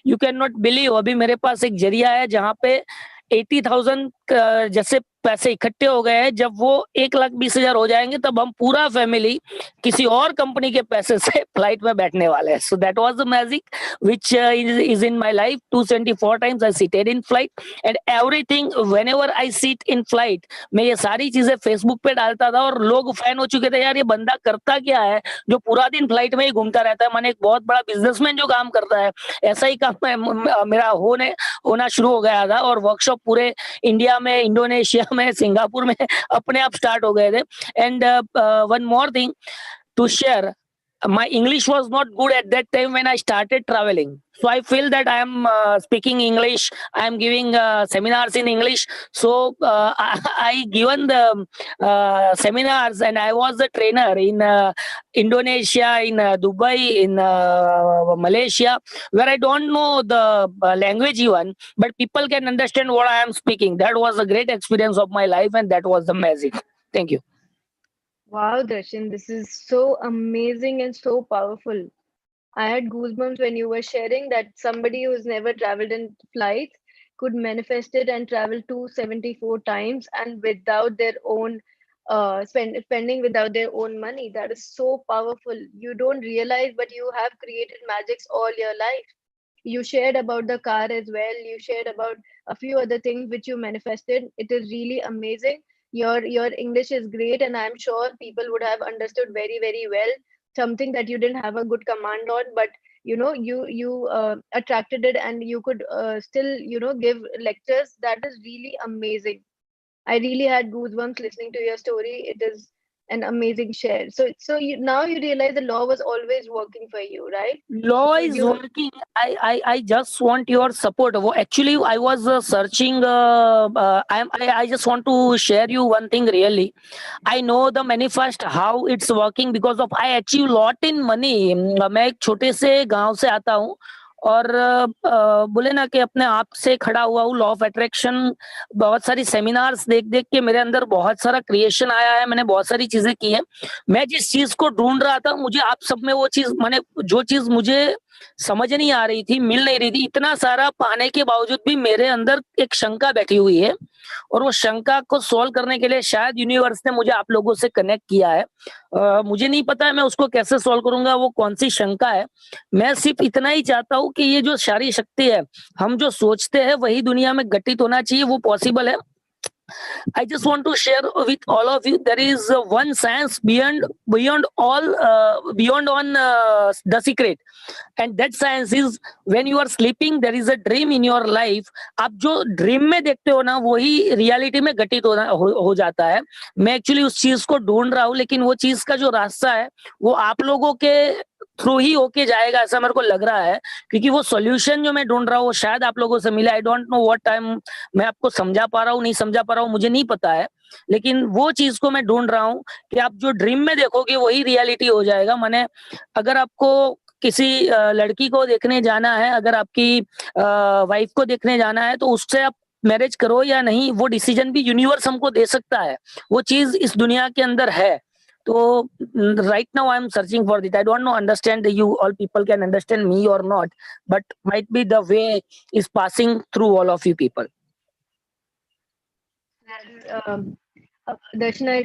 यू कैन नॉट बिलीव, अभी मेरे पास एक जरिया है जहाँ पे 80,000 जैसे पैसे इकट्ठे हो गए हैं. जब वो 1,20,000 हो जाएंगे तब हम पूरा फैमिली किसी और कंपनी के पैसे से फ्लाइट में बैठने वाले हैं. So that was the magic which is in my life. 274 times I seated in flight and everything whenever I sit in flight. मैं ये सारी चीजें फेसबुक पे डालता था और लोग फैन हो चुके थे, यार ये बंदा करता क्या है जो पूरा दिन फ्लाइट में ही घूमता रहता है. मैंने एक बहुत बड़ा बिजनेसमैन जो काम करता है, ऐसा ही काम मेरा होना शुरू हो गया था. और वर्कशॉप पूरे इंडिया में, इंडोनेशिया में, सिंगापुर में अपने आप स्टार्ट हो गए थे. And one more thing to share, my English was not good at that time when I started traveling. So I feel that I am speaking English. I am giving seminars in English. So I given the seminars and I was the trainer in Indonesia, in Dubai, in Malaysia, where I don't know the language even, but people can understand what I am speaking. That was a great experience of my life and that was the magic. Thank you. Wow, Darshan, this is so amazing and so powerful. I had goosebumps when you were sharing that somebody who's never traveled in flights could manifest it and travel 274 times and without their own spending without their own money. That is so powerful. You don't realize, but you have created magics all your life. You shared about the car as well. You shared about a few other things which you manifested. It is really amazing. Your English is great, and I'm sure people would have understood very, very well something that you didn't have a good command on, but you attracted it, and you could still give lectures. That is really amazing. I really had goosebumps listening to your story. It is an amazing share. So now you realize the law was always working for you, right? Law is working. I just want your support. Actually, I was searching. I just want to share you one thing. Really, I know the manifest how it's working because of I achieve lot in money. मैं एक छोटे से गांव से आता हूँ और बोले ना कि अपने आप से खड़ा हुआ हूँ, लॉ ऑफ अट्रैक्शन, बहुत सारी सेमिनार्स देख देख के मेरे अंदर बहुत सारा क्रिएशन आया है, मैंने बहुत सारी चीजें की है। मैं जिस चीज को ढूंढ रहा था, मुझे आप सब में वो चीज, मैंने जो चीज मुझे समझ नहीं आ रही थी, मिल नहीं रही थी, इतना सारा पाने के बावजूद भी मेरे अंदर एक शंका बैठी हुई है, और वो शंका को सॉल्व करने के लिए शायद यूनिवर्स ने मुझे आप लोगों से कनेक्ट किया है। मुझे नहीं पता है मैं उसको कैसे सॉल्व करूंगा, वो कौन सी शंका है। मैं सिर्फ इतना ही चाहता हूँ कि ये जो सारी शक्ति है, हम जो सोचते हैं वही दुनिया में घटित होना चाहिए, वो पॉसिबल है। I just want to share with all of you, there is one science beyond all beyond on the secret, and that science is when you are sleeping there is a dream in your life. आप जो dream में देखते हो ना, वही reality में घटित हो जाता है। मैं एक्चुअली उस चीज को ढूंढ रहा हूँ, लेकिन वो चीज का जो रास्ता है वो आप लोगों के थ्रू ही होके जाएगा, ऐसा मेरे को लग रहा है, क्योंकि वो सॉल्यूशन जो मैं ढूंढ रहा हूँ वो शायद आप लोगों से मिला। I don't know what time मैं आपको समझा पा रहा हूँ, नहीं समझा पा रहा हूँ, मुझे नहीं पता है, लेकिन वो चीज को मैं ढूंढ रहा हूँ कि आप जो ड्रीम में देखोगे वही रियलिटी हो जाएगा। माने अगर आपको किसी लड़की को देखने जाना है, अगर आपकी वाइफ को देखने जाना है, तो उससे आप मैरिज करो या नहीं, वो डिसीजन भी यूनिवर्स हमको दे सकता है, वो चीज इस दुनिया के अंदर है। तो right now I am searching for it. I don't know, understand you all people can understand me or not, but might be the way is passing through all of you people. Darshan, I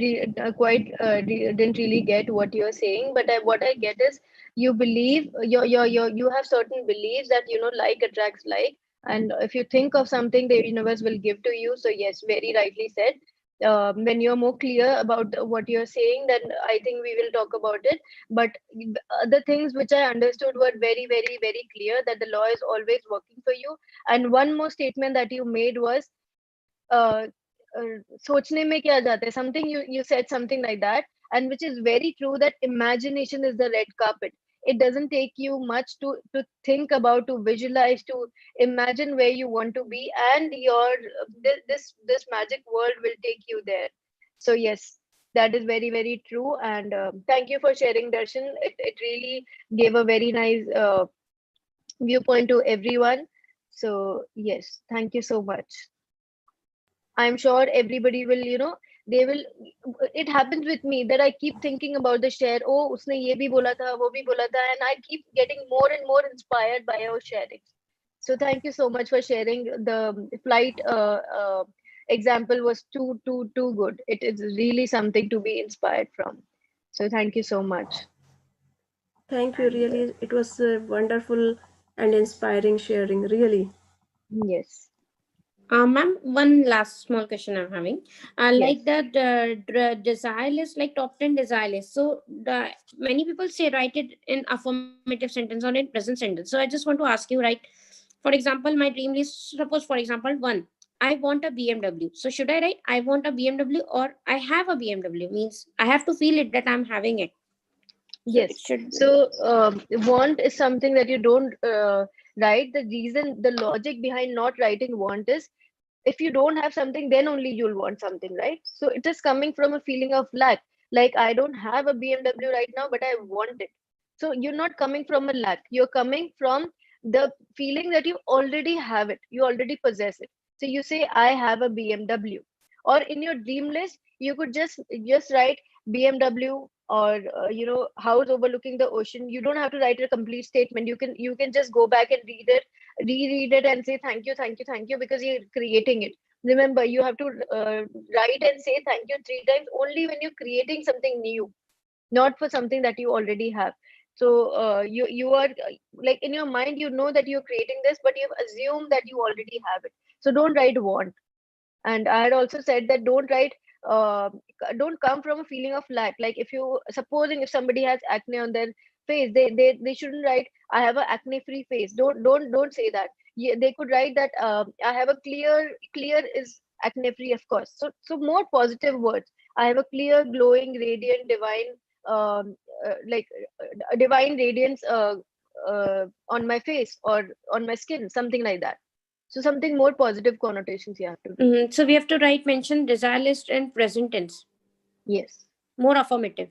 didn't really get what you're saying, but what I get is you believe you have certain beliefs that like attracts like, and if you think of something, the universe will give to you. So yes, very rightly said. When you're more clear about what you're saying, then I think we will talk about it. But the things which I understood were very, very, very clear, that the law is always working for you. And one more statement that you made was, सोचने में क्या जाता है, something you said something like that, and which is very true, that imagination is the red carpet. It doesn't take you much to think about, to visualize, to imagine where you want to be, and your this magic world will take you there. So yes, that is very, very true. And thank you for sharing, Darshan. It really gave a very nice viewpoint to everyone. So yes, thank you so much. I'm sure everybody will, they will, it happens with me that I keep thinking about the share. Oh, usne ye bhi bola tha, wo bhi bola tha, and I keep getting more and more inspired by our sharing. So thank you so much for sharing. The flight example was too good. It is really something to be inspired from. So thank you so much. Thank you. Really, it was wonderful and inspiring sharing. Really. Yes. Ma'am, one last small question I'm having. Like that desire list, like top 10 desire list. So many people say write it in affirmative sentence or in present sentence. So I just want to ask you, right? For example, my dream list, suppose for example, 1, I want a BMW. So should I write I want a BMW or I have a BMW? Means I have to feel it that I'm having it. Yes. So want is something that you don't write. The reason, the logic behind not writing want is, if you don't have something, then only you'll want something, right? So it is coming from a feeling of lack. Like, I don't have a BMW right now, but I want it. So you're not coming from a lack. You're coming from the feeling that you already have it. You already possess it. So you say, I have a BMW. Or in your dream list, you could just write BMW or house overlooking the ocean. You don't have to write a complete statement. You can just go back and reread it and say thank you, because you're creating it. Remember, you have to write and say thank you 3 times only when you're creating something new, not for something that you already have. So you are like, in your mind, that you're creating this, but you've assumed that you already have it. So don't write want. And I had also said that don't write don't come from a feeling of lack. Like, if somebody has acne on their face, they shouldn't write I have an acne free face. Don't say that. They could write that I have a clear is acne free, of course. So more positive words. I have a clear, glowing, radiant, divine divine radiance on my face or on my skin, something like that. So something more positive connotations you have to do. So we have to mention desire list and present tense. Yes. More affirmative.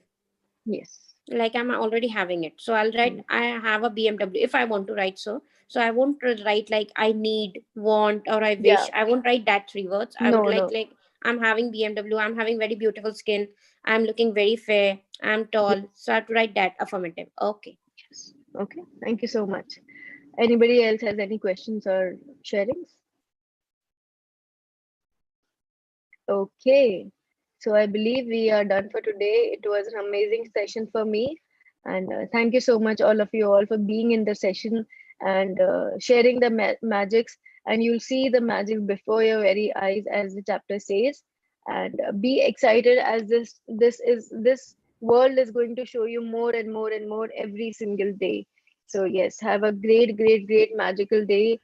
Yes. like I'm already having it. So I'll write I have a BMW if I want to write so. So I won't write like I need, want, or I Yeah. wish. I won't write that 3 words. I would No, no. like I'm having BMW. I'm having very beautiful skin. I'm looking very fair. I'm tall. So I have to write that affirmative. Okay. Yes. Okay. Thank you so much. Anybody else has any questions or sharings? Okay. So I believe we are done for today. It was an amazing session for me. And thank you so much, all of you all, for being in the session and sharing the magics. And you'll see the magic before your very eyes, as the chapter says. And be excited, as this world is going to show you more and more and more every single day. So yes, have a great magical day.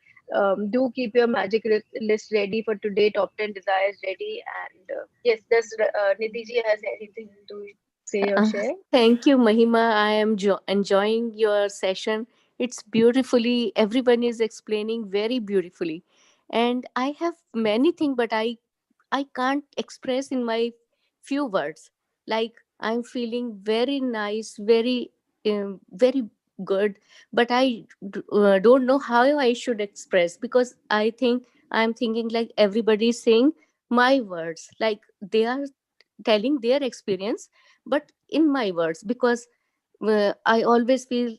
Do keep your magic list ready for today. Top 10 desires ready. And yes, does Nidhi ji has anything to say or share? Thank you, Mahima. I am enjoying your session. It's beautifully, everyone is explaining very beautifully. And I have many things, but I can't express in my few words. Like I'm feeling very nice, very good, but I don't know how I should express, because I think I'm thinking like everybody is saying my words, like they are telling their experience, but in my words, because I always feel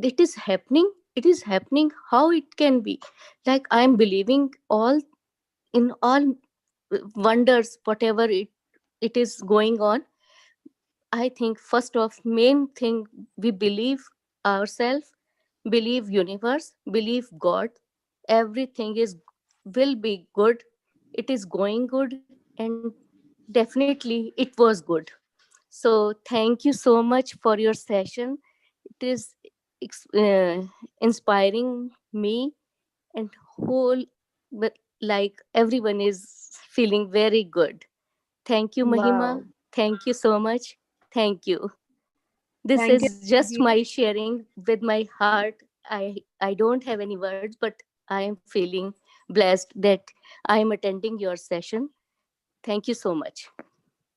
it is happening how it can be, like I'm believing all in all wonders, whatever it is going on. I think first of main thing, we believe ourselves, believe universe, believe God, everything is will be good, it is going good, and definitely it was good. So thank you so much for your session. It is inspiring me, and whole, but like everyone is feeling very good. Thank you, Mahima. Wow. Thank you so much. Thank you. This Thank you, is just Nidhi. my sharing with my heart. I don't have any words, but I am feeling blessed that I am attending your session. Thank you so much.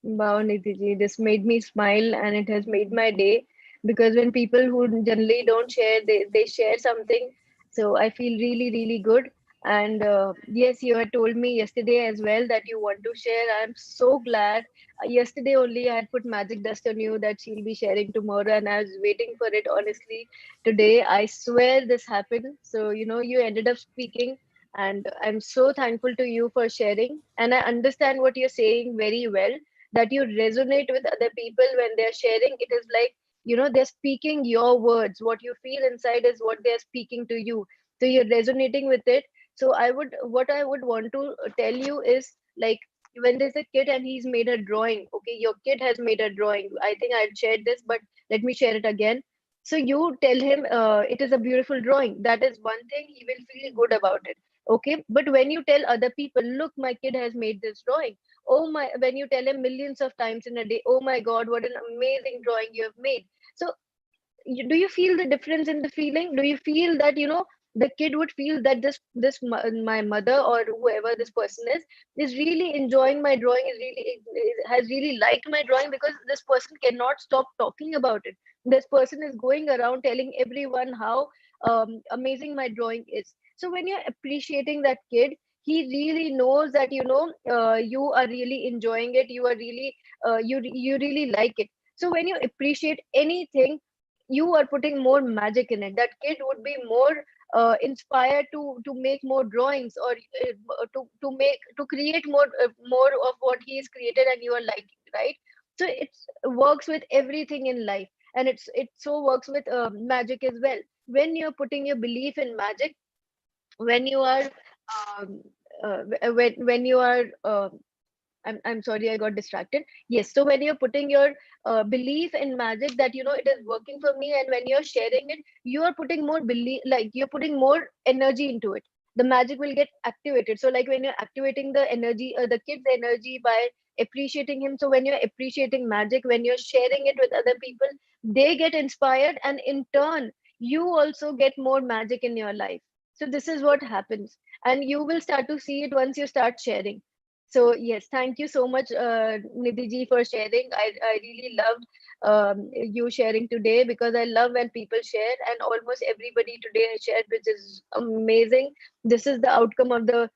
Wow, Nidhi ji, this made me smile and it has made my day, because when people who generally don't share, they share something. So I feel really good. And yes, you had told me yesterday as well that you want to share. I'm so glad. Yesterday only I had put magic dust on you that she'll be sharing tomorrow, and I was waiting for it honestly. Today, I swear this happened. So, you ended up speaking, and I'm so thankful to you for sharing. And I understand what you're saying very well, that you resonate with other people when they're sharing. It is like, they're speaking your words. What you feel inside is what they're speaking to you. So you're resonating with it. So what I would want to tell you is, like, when there's a kid and he's made a drawing, okay, your kid has made a drawing. I think I'd shared this, but let me share it again. So you tell him it is a beautiful drawing. That is one thing, he will feel good about it. Okay. But when you tell other people, look, my kid has made this drawing, oh my, when you tell him millions of times in a day, oh my god, what an amazing drawing you have made. So do you feel the difference in the feeling? Do you feel that, the kid would feel that my mother or whoever this person is really enjoying my drawing, has really liked my drawing, because this person cannot stop talking about it. This person is going around telling everyone how amazing my drawing is. So when you're appreciating that kid, he really knows that, you are really enjoying it, you are really you really like it. So when you appreciate anything, you are putting more magic in it. That kid would be more inspired to make more drawings, or to create more of what he has created and you are liking, right? So it works with everything in life, and it so works with magic as well. When you're putting your belief in magic, when you are um, when you are I'm sorry, I got distracted. Yes, so when you're putting your belief in magic, that it is working for me, and when you're sharing it, you are putting more belief, like you're putting more energy into it. The magic will get activated. So, like when you're activating the energy, the kid's energy by appreciating him. So when you're appreciating magic, when you're sharing it with other people, they get inspired, and in turn, you also get more magic in your life. So this is what happens, and you will start to see it once you start sharing. So yes, thank you so much, Nidhi ji, for sharing. I really loved you sharing today, because I love when people share, and almost everybody today has shared, which is amazing. This is the outcome of the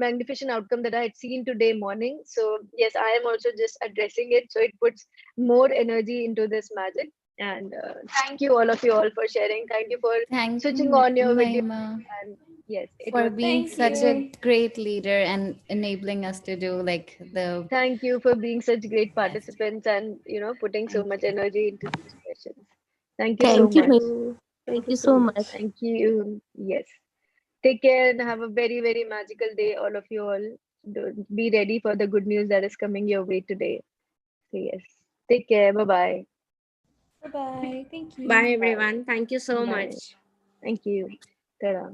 magnificent outcome that I had seen today morning. So yes, I am also just addressing it, so it puts more energy into this magic. And thank you all of you all for sharing. Thank you for Thank switching you, on your video. Mahima, And yes, it for was being Thank such you. a great leader and enabling us to do like the thank you for being such great best. participants, and putting so Thank much you. energy into these questions. Thank you so Thank you, much. Meenu. Thank Thank you you so so much. much. Thank you. Yes. Take care and have a very, very magical day, all of you all. Be ready for the good news that is coming your way today. So yes. Take care. Bye-bye. Bye bye. Thank you. Bye, Bye. everyone. Thank you so Bye. much. Thank you. Ta-da.